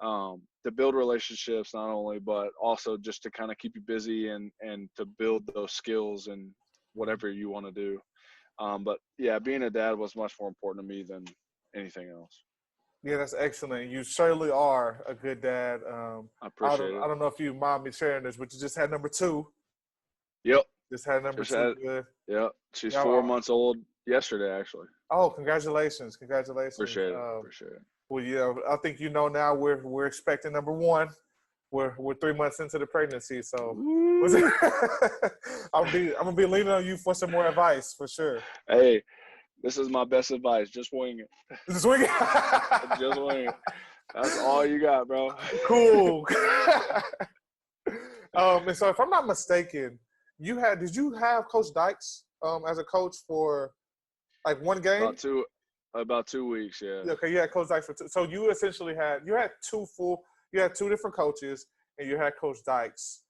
to build relationships not only, but also just to kind of keep you busy and to build those skills and whatever you want to do. But yeah, being a dad was much more important to me than anything else. Yeah, that's excellent. You certainly are a good dad. I appreciate I it. don't know if you mind me sharing this, but you just had number two. Yep. Just had number Just two. had, Good. yep. She's Yeah, 4 months old yesterday, actually. oh, congratulations. Congratulations. Appreciate it. Appreciate it. Well, yeah, I think you know now we're expecting number one. We're 3 months into the pregnancy, so Woo. I'm gonna be leaning on you for some more advice for sure. Hey, this is my best advice. Just wing it. Swing it. Just wing it. That's all you got, bro. Cool. And so if I'm not mistaken, did you have Coach Dykes as a coach for like one game? About 2 weeks, yeah. Okay, you had Coach Dykes for two. So you essentially had two different coaches, and you had Coach Dykes.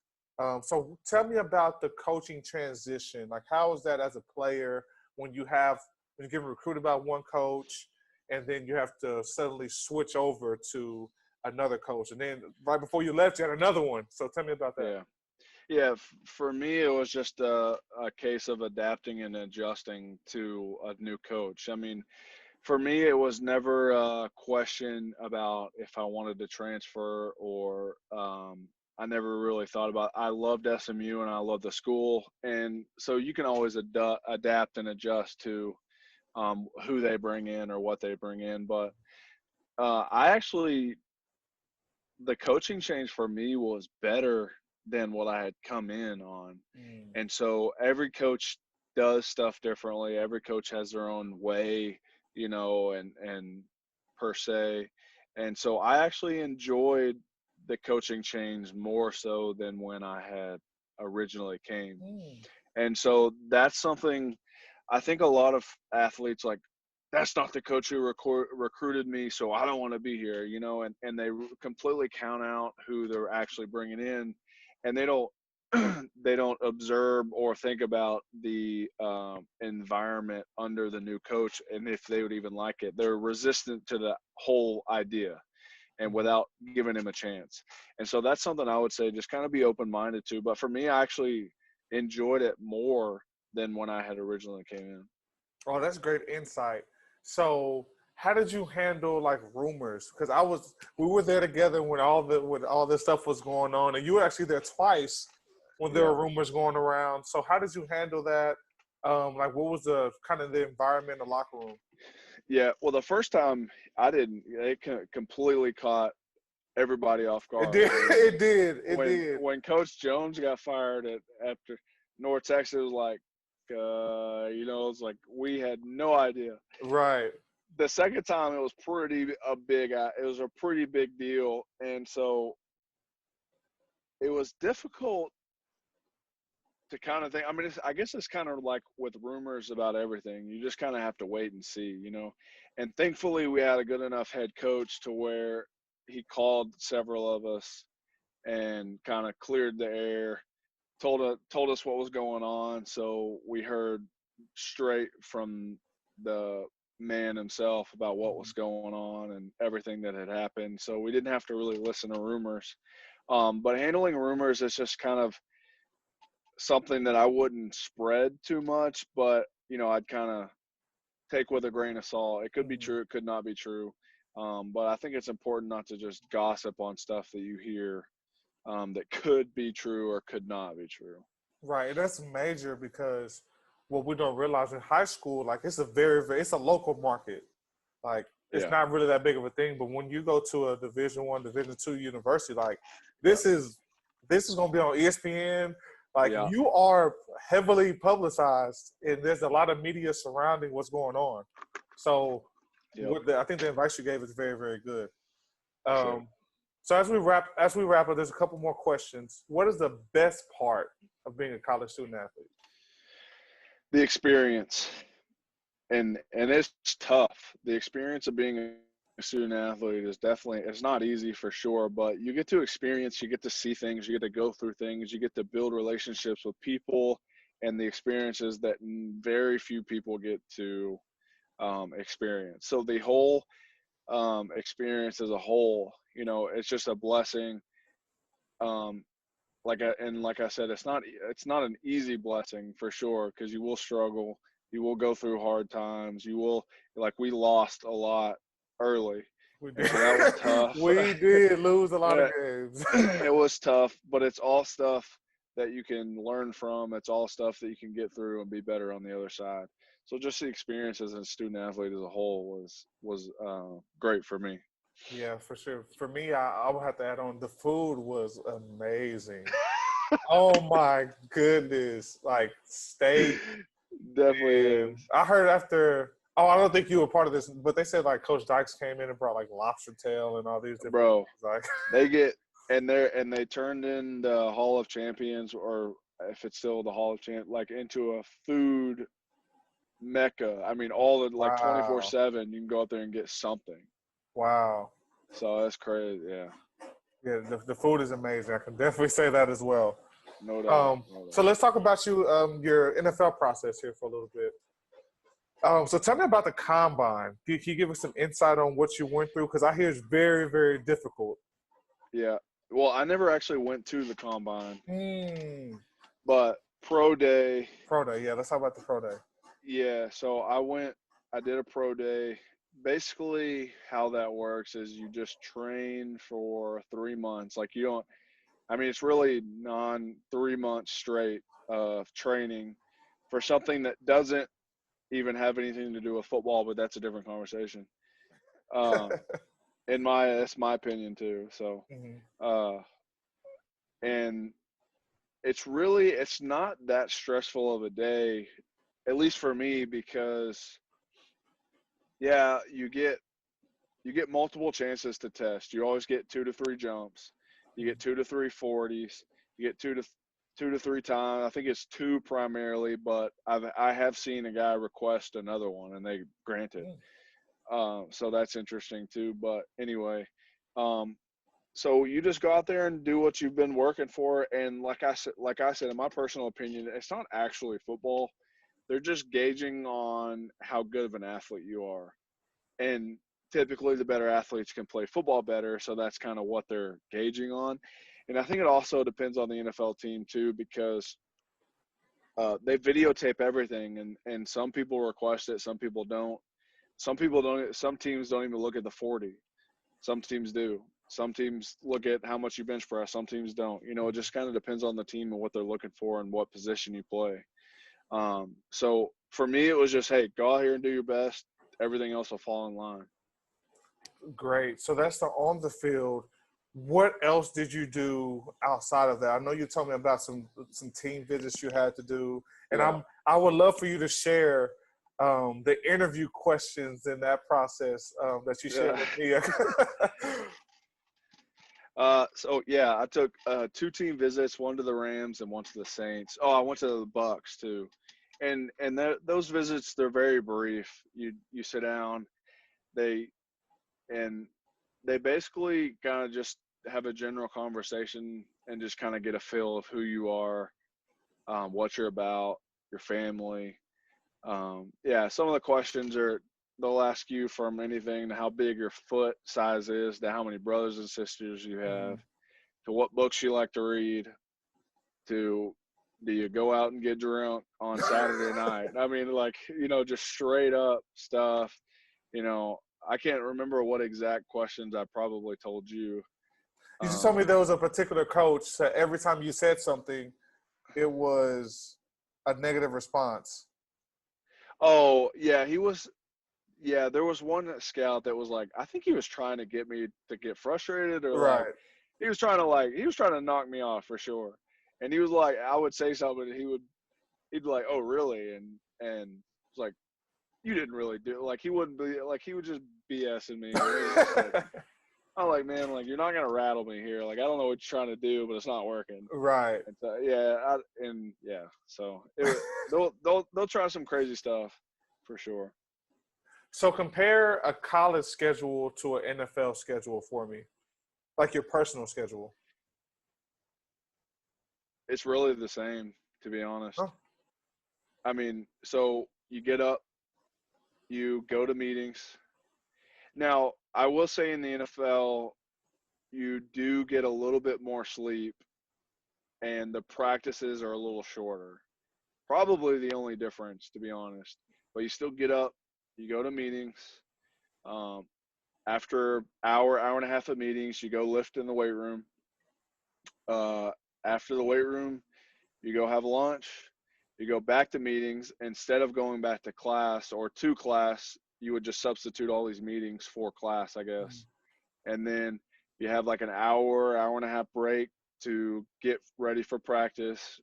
So tell me about the coaching transition. Like, how is that as a player when you get recruited by one coach, and then you have to suddenly switch over to another coach, and then right before you left, you had another one. So tell me about that. Yeah. Yeah, for me, it was just a case of adapting and adjusting to a new coach. I mean, for me, it was never a question about if I wanted to transfer or I never really thought about. I loved SMU and I loved the school, and so you can always adapt and adjust to who they bring in or what they bring in. But I actually, the coaching change for me was better than what I had come in on. And so every coach does stuff differently. Every coach has their own way, and per se. And so I actually enjoyed the coaching change more so than when I had originally came. And so that's something I think a lot of athletes like, that's not the coach who recruited me, so I don't want to be here, and they completely count out who they're actually bringing in, and they don't they don't observe or think about the environment under the new coach and if they would even like it. They're resistant to the whole idea and without giving him a chance. And so that's something I would say just kind of be open-minded to. But for me, I actually enjoyed it more than when I had originally came in. Oh, that's great insight. So, how did you handle like rumors? Because we were there together when all this stuff was going on, and you were actually there twice when there were rumors going around. So, how did you handle that? Like, what was the kind of the environment in the locker room? Yeah, well, the first time I didn't. It completely caught everybody off guard. It did. When Coach Jones got fired after North Texas, it was like, it's like we had no idea. Right. The second time, it was a pretty big deal, and so it was difficult to kind of think. I mean, I guess it's kind of like with rumors about everything. You just kind of have to wait and see, And thankfully, we had a good enough head coach to where he called several of us and kind of cleared the air, told us what was going on. So we heard straight from the man himself about what was going on and everything that had happened. So we didn't have to really listen to rumors. But handling rumors is just kind of something that I wouldn't spread too much, but I'd kind of take with a grain of salt. It could be true, it could not be true. But I think it's important not to just gossip on stuff that you hear that could be true or could not be true. Right. That's major because what we don't realize in high school, like it's it's a local market. Like it's not really that big of a thing. But when you go to a Division I, Division II university, like this is going to be on ESPN. Like you are heavily publicized, and there's a lot of media surrounding what's going on. So I think the advice you gave is very, very good. Sure. So as we wrap up, there's a couple more questions. What is the best part of being a college student athlete? The experience, and it's tough. The experience of being A student athlete is definitely, it's not easy for sure, but you get to experience, you get to see things, you get to go through things, you get to build relationships with people and the experiences that very few people get to experience. So the whole experience as a whole, you know, it's just a blessing. Um, like I said, it's not an easy blessing for sure, because you will struggle, you will go through hard times, you will, like, we lost a lot early, We and did. so that was tough. We did lose a lot of Yeah, games. it was tough, but it's all stuff that you can learn from. It's all stuff that you can get through and be better on the other side. So just the experience as a student athlete as a whole was great for me. Yeah, for sure. For me, I would have to add on the food was amazing. Oh my goodness. Like steak. Definitely And is, I heard after, oh, I don't think you were part of this, but they said like Coach Dykes came in and brought like lobster tail and all these different bro. things. Like, They get, and they turned in the Hall of Champions, or if it's still the Hall of Champ, like, into a food mecca. I mean, all the, like, wow. 24/7, you can go out there and get something. Wow. So that's crazy. Yeah, Yeah, the food is amazing. I can definitely say that as well. no doubt, no So doubt. let's talk about your NFL process here for a little bit. So tell me about the combine. Can you give us some insight on what you went through? Because I hear it's very, very difficult. Yeah. Well, I never actually went to the combine, Mm. but pro day, Pro day. Yeah, let's talk about the pro day. yeah. So I did a pro day. Basically, how that works is you just train for 3 months. Like, you don't, I mean, it's really 3 months straight of training for something that doesn't even have anything to do with football, but that's a different conversation. Um, that's my opinion too. So, Mhm. uh, and it's not that stressful of a day, at least for me, because yeah, you get multiple chances to test. You always get 2 to 3 jumps. You get 2 to 3 40s. You get 2 to 3 times. I think it's two primarily, but I have seen a guy request another one and they granted. Mm. So that's interesting too. But anyway, um, so you just go out there and do what you've been working for. And like I said, in my personal opinion, it's not actually football. They're just gauging on how good of an athlete you are. And typically the better athletes can play football better. So that's kind of what they're gauging on. And I think it also depends on the NFL team too, because they videotape everything, and some people request it, some people don't. Some people don't. Some teams don't even look at the 40. Some teams do. Some teams look at how much you bench press. Some teams don't. You know, it just kind of depends on the team and what they're looking for and what position you play. So for me, it was just, hey, go out here and do your best. Everything else will fall in line. Great. So that's the on the field. What else did you do outside of that? I know you told me about some team visits you had to do, and Yeah. I would love for you to share the interview questions in that process that you shared Yeah. with me. So yeah, I took 2 team visits, one to the Rams and one to the Saints. Oh, I went to the Bucks too, and those visits, they're very brief. You sit down, they and they basically kind of just have a general conversation and just kind of get a feel of who you are, what you're about, your family. Yeah, some of the questions are, they'll ask you from anything to how big your foot size is, to how many brothers and sisters you have, Mhm. to what books you like to read, to do you go out and get drunk on Saturday night. I mean, like, just straight up stuff. You know, I can't remember what exact questions I probably told you. You just told me Um, there was a particular coach that every time you said something, it was a negative response. oh yeah, yeah, there was one scout that was like, I think he was trying to get me to get frustrated, or like Right. he was trying to knock me off for sure. And he was like, I would say something and he'd be like, oh really? And it's like, you didn't really do it. Like, he wouldn't be like, he would just BSing me. And it was just like, I'm like, man, like, you're not gonna rattle me here. Like, I don't know what you're trying to do, but it's not working. Right. And so, yeah. So they'll try some crazy stuff for sure. So compare a college schedule to an NFL schedule for me, like your personal schedule. It's really the same, to be honest. Oh. I mean, so you get up, you go to meetings. Now, I will say in the NFL, you do get a little bit more sleep and the practices are a little shorter. Probably the only difference, to be honest. But you still get up, you go to meetings. Um, After hour and a half of meetings, you go lift in the weight room. Uh, After the weight room, you go have lunch. You go back to meetings. Instead of going back to class or to class, you would just substitute all these meetings for class, I guess. And then you have like an hour and a half break to get ready for practice.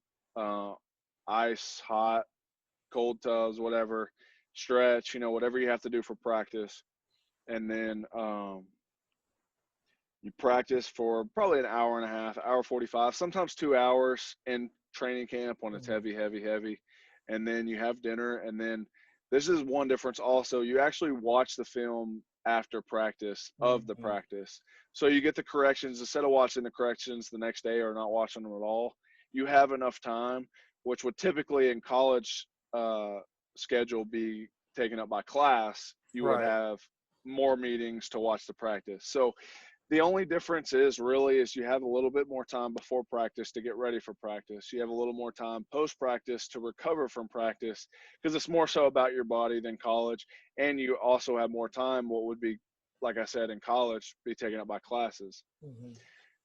Ice, hot, cold tubs, whatever, stretch, whatever you have to do for practice. And then you practice for probably an hour and a half, hour 45, sometimes 2 hours in training camp when it's heavy, heavy, heavy. And then you have dinner. And then this is one difference also. You actually watch the film after practice of the practice. So you get the corrections instead of watching the corrections the next day or not watching them at all. You have enough time, which would typically in college schedule be taken up by class. You would Right. have more meetings to watch the practice. So the only difference is you have a little bit more time before practice to get ready for practice. You have a little more time post practice to recover from practice because it's more so about your body than college. And you also have more time, what would be, like I said, in college, be taken up by classes.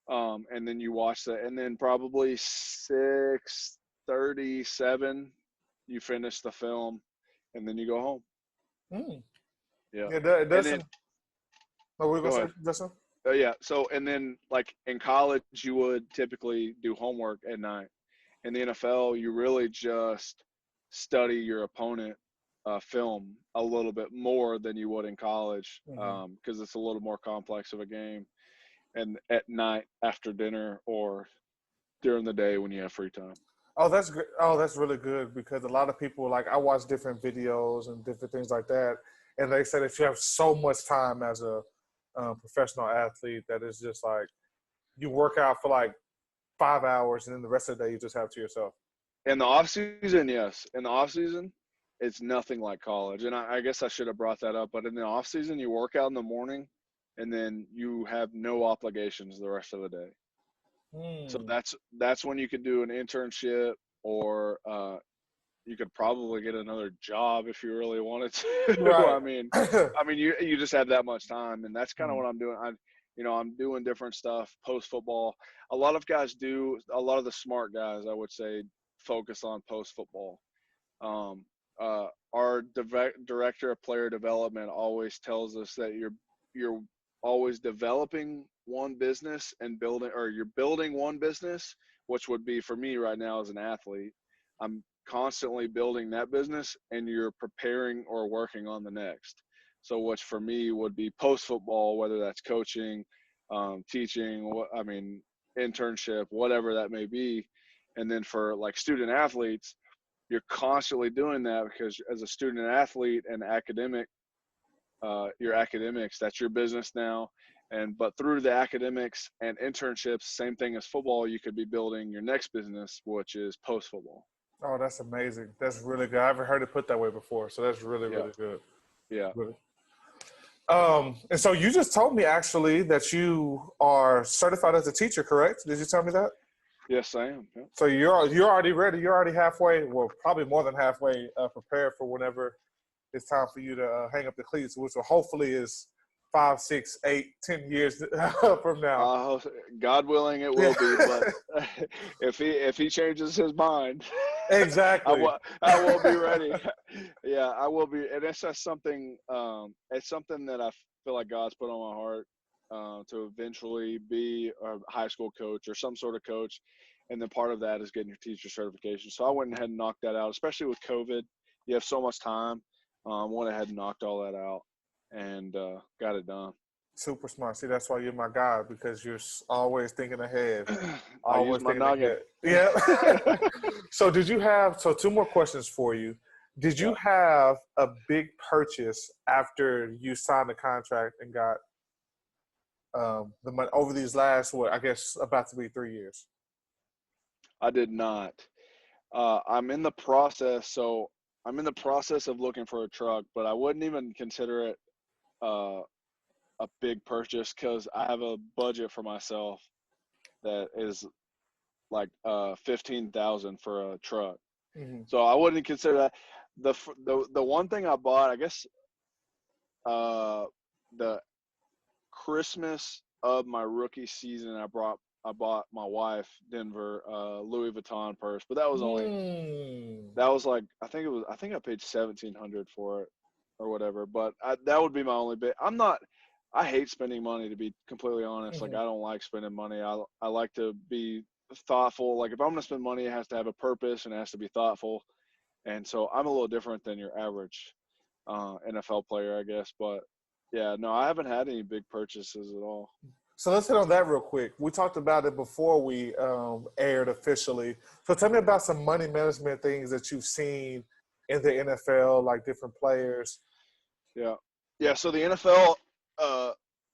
And then you watch that, and then probably 6:37, you finish the film, and then you go home. Yeah. It doesn't. Then, What were we go going ahead. to say, Justin? Yeah. So, and then like in college, you would typically do homework at night. In the NFL, you really just study your opponent film a little bit more than you would in college because it's a little more complex of a game. And at night after dinner or during the day when you have free time. Oh, that's good. Oh, that's really good because a lot of people, like I watch different videos and different things like that, and they say that you have so much time as a professional athlete that it's just like you work out for like 5 hours and then the rest of the day you just have to yourself. In the off season, yes. In the off season, it's nothing like college. And I guess I should have brought that up. But in the off season, you work out in the morning, and then you have no obligations the rest of the day. So that's when you could do an internship, or you could probably get another job if you really wanted to. Right. I mean, you just have that much time, and that's kind of what I'm doing. I'm doing different stuff post football. A lot of guys do. A lot of the smart guys, I would say, focus on post football. Our director of player development always tells us that you're always developing one business and you're building one business, which would be for me right now as an athlete. I'm constantly building that business, and you're preparing or working on the next. So which for me would be post football, whether that's coaching, teaching, internship, whatever that may be. And then for like student athletes, you're constantly doing that because as a student athlete and your academics, that's your business now. But through the academics and internships, same thing as football, you could be building your next business, which is post football. Oh, that's amazing. That's really good. I haven't heard it put that way before. So that's really, really good. Yeah. Really. And so you just told me actually that you are certified as a teacher, correct? Did you tell me that? Yes, I am. Yeah. So you're already ready. You're already halfway, well, probably more than halfway prepared for whenever it's time for you to hang up the cleats, which will hopefully is 5, 6, 8, 10 years from now. God willing, it will be. But if he changes his mind, exactly, I will be ready. Yeah, I will be. And it's just something. It's something that I feel like God's put on my heart to eventually be a high school coach or some sort of coach. And then part of that is getting your teacher certification. So I went ahead and knocked that out, especially with COVID. You have so much time. Went ahead and knocked all that out and got it done. Super smart. See, that's why you're my guy, because you're always thinking ahead. I use my noggin. Yeah. So 2 more questions for you. Did Yeah, you have a big purchase after you signed the contract and got the money over these last, what, I guess about to be 3 years? I did not. I'm in the process, so I'm in the process of looking for a truck, but I wouldn't even consider it uh, a big purchase because I have a budget for myself that is like 15,000 for a truck. Mm-hmm. So I wouldn't consider that. The one thing I bought, I guess, uh, the Christmas of my rookie season, I bought my wife Denver Louis Vuitton purse, but that was like I think I paid 1,700 for it or whatever. But that would be my only bit. I hate spending money, to be completely honest. Like Mm-hmm. I don't like spending money. I like to be thoughtful. Like if I'm gonna spend money, it has to have a purpose and it has to be thoughtful. And so I'm a little different than your average NFL player, I guess. But yeah, no, I haven't had any big purchases at all. So let's hit on that real quick. We talked about it before we aired officially. So tell me about some money management things that you've seen in the NFL, like different players. Yeah, yeah. So the NFL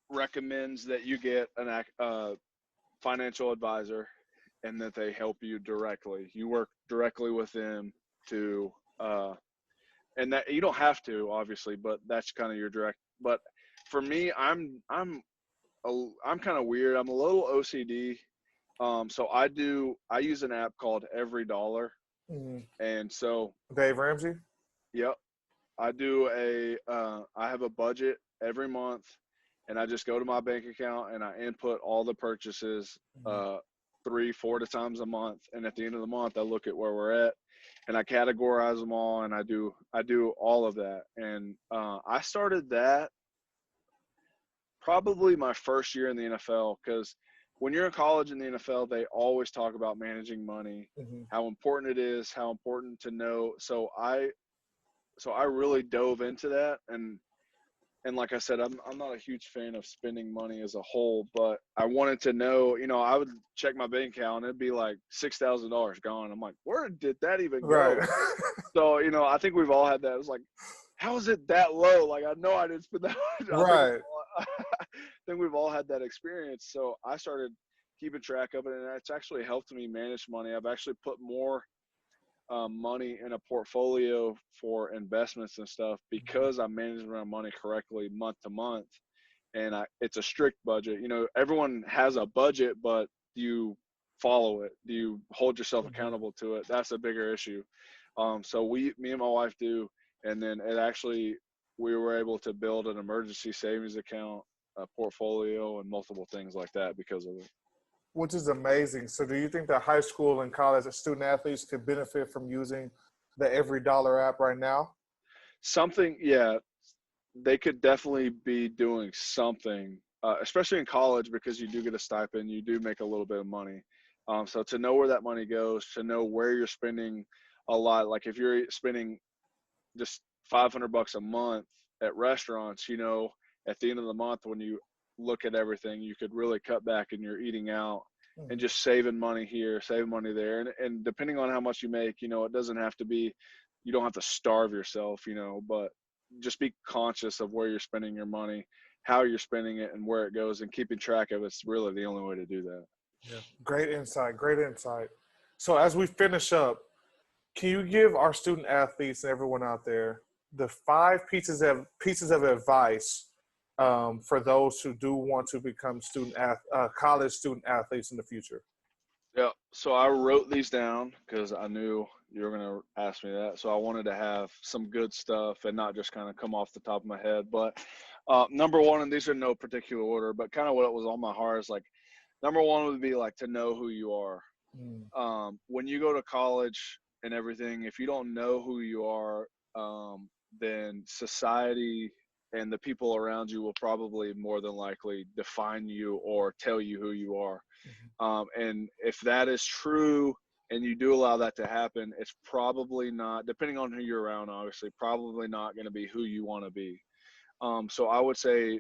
recommends that you get an financial advisor and that they help you directly. You work directly with them to, and that you don't have to, obviously, but that's kind of your direct. But for me, I'm kind of weird. I'm a little OCD. So I use an app called Every Dollar, Mm-hmm. and so Dave Ramsey. yep, I have a budget every month, and I just go to my bank account and I input all the purchases Mm-hmm. 3, 4 times a month, and at the end of the month I look at where we're at, and I categorize them all, and I do all of that, and I started that probably my first year in the NFL because when you're in college in the NFL, they always talk about managing money, Mm-hmm. how important it is, how important to know. So I really dove into that, and like I said, I'm not a huge fan of spending money as a whole, but I wanted to know, I would check my bank account and it'd be like $6,000 gone. I'm like, where did that even Right. go? So, I think we've all had that. It was like, how is it that low? Like, I know I didn't spend that much. Right. I think we've all had that experience. So I started keeping track of it, and it's actually helped me manage money. I've actually put more money in a portfolio for investments and stuff because I'm managing my money correctly month to month, and it's a strict budget. Everyone has a budget, but do you follow it? Do you hold yourself Mm-hmm. accountable to it? That's a bigger issue. So me and my wife do, and then we were able to build an emergency savings account, a portfolio, and multiple things like that because of it. Which is amazing. So do you think that high school and college student athletes could benefit from using the Every Dollar app right now? Something, yeah, they could definitely be doing something, especially in college because you do get a stipend, you do make a little bit of money. So to know where that money goes, to know where you're spending a lot, like if you're spending just $500 a month at restaurants, at the end of the month when you look at everything, you could really cut back and you're eating out and Mm-hmm. just saving money here, saving money there. And depending on how much you make, it doesn't have to be, you don't have to starve yourself, but just be conscious of where you're spending your money, how you're spending it, and where it goes, and keeping track of it's really the only way to do that. Yeah. Great insight. Great insight. So as we finish up, can you give our student athletes and everyone out there the 5 pieces of advice for those who do want to become college student athletes in the future? Yeah. So I wrote these down because I knew you were going to ask me that. So I wanted to have some good stuff and not just kind of come off the top of my head. But number one, and these are no particular order, but kind of what was on my heart is like, number one would be like to know who you are. Mm. When you go to college and everything, if you don't know who you are, then society and the people around you will probably more than likely define you or tell you who you are. Mhm. And if that is true and you do allow that to happen, it's probably not, depending on who you're around, obviously, probably not going to be who you want to be. So I would say,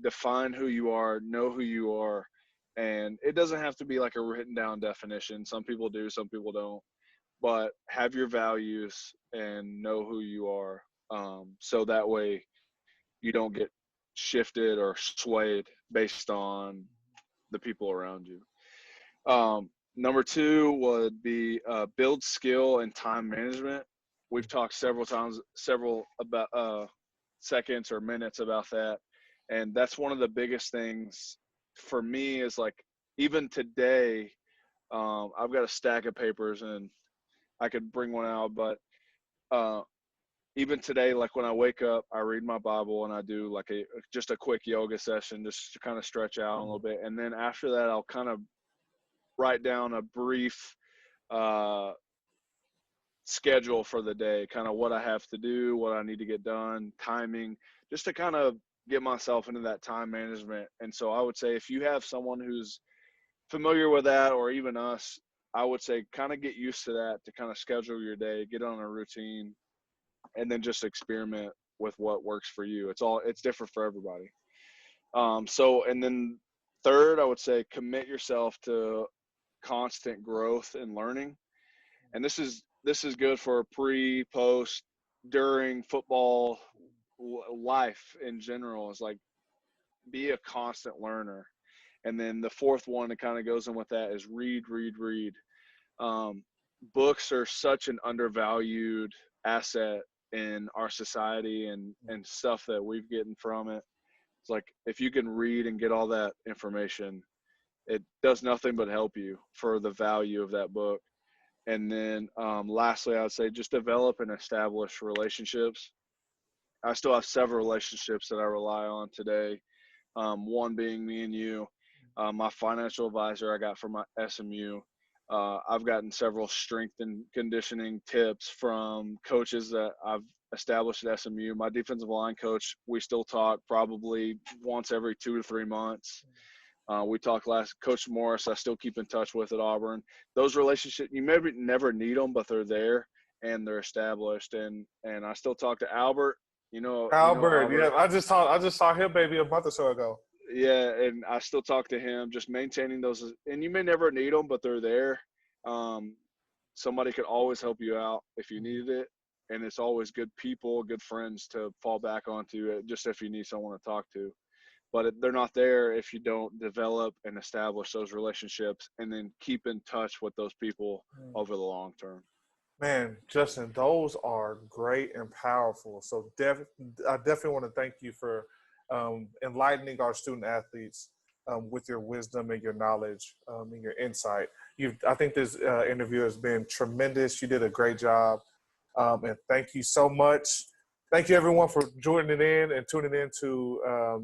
define who you are, know who you are. And it doesn't have to be like a written down definition. Some people do, some people don't. but have your values and know who you are. So that way you don't get shifted or swayed based on the people around you. Number two would be build skill and time management. We've talked several about seconds or minutes about that, and that's one of the biggest things for me. Is like even today, I've got a stack of papers and I could bring one out, but uh, even today, like when I wake up, I read my Bible and I do like just a quick yoga session just to kind of stretch out a little bit, and then after that, I'll kind of write down a brief uh, schedule for the day, kind of what I have to do, what I need to get done, timing, just to kind of get myself into that time management. And so I would say if you have someone who's familiar with that, or even us, I would say kind of get used to that, to kind of schedule your day, get on a routine, and then just experiment with what works for you. It's different for everybody. And then third, I would say commit yourself to constant growth and learning. And this is good for pre, post, during football life in general. Is like be a constant learner. And then the fourth one that kind of goes in with that is read. Um, Books are such an undervalued asset in our society, and stuff that we've gotten from it. It's like if you can read and get all that information, it does nothing but help you for the value of that book. And then lastly, I would say just develop and establish relationships. I still have several relationships that I rely on today. One being me and you, my financial advisor I got from my SMU. I've gotten several strength and conditioning tips from coaches that I've established at SMU. My defensive line coach, we still talk probably once every 2 to 3 months. We talked last. Coach Morris, I still keep in touch with at Auburn. Those relationships, you maybe never need them, but they're there and they're established. And I still talk to Albert. Albert, Albert. yeah, I just saw him maybe a month or so ago. Yeah, and I still talk to him. Just maintaining those, and you may never need them, but they're there. Somebody could always help you out if you needed it, and it's always good people, good friends to fall back onto, just if you need someone to talk to. But they're not there if you don't develop and establish those relationships and then keep in touch with those people over the long term. Man, Justin, those are great and powerful. So I definitely want to thank you for enlightening our student athletes with your wisdom and your knowledge and your insight. I think this interview has been tremendous. You did a great job. And thank you so much. Thank you, everyone, for joining in and tuning in to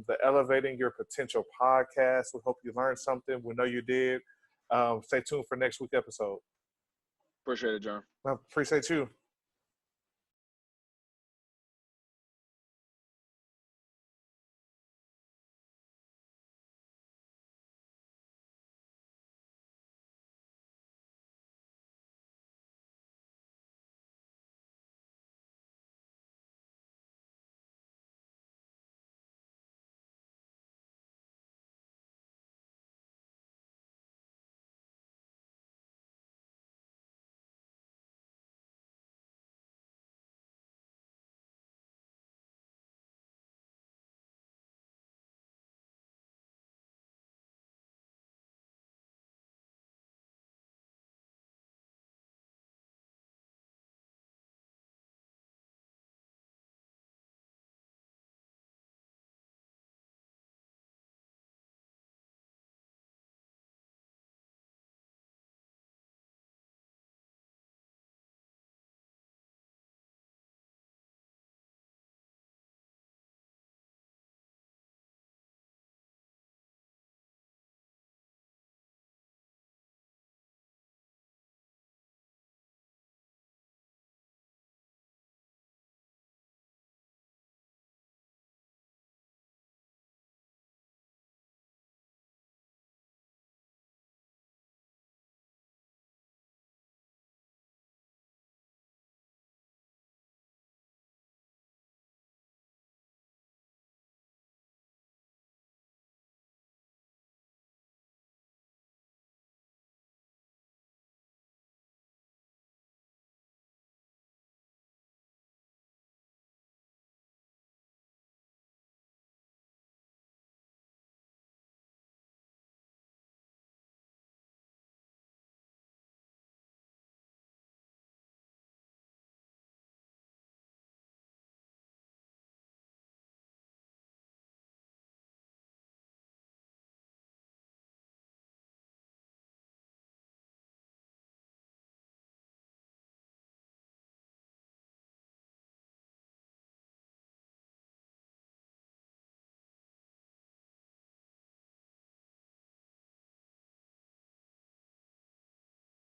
the Elevating Your Potential podcast. We hope you learned something. We know you did. Stay tuned for next week's episode. Appreciate it, John. I appreciate you.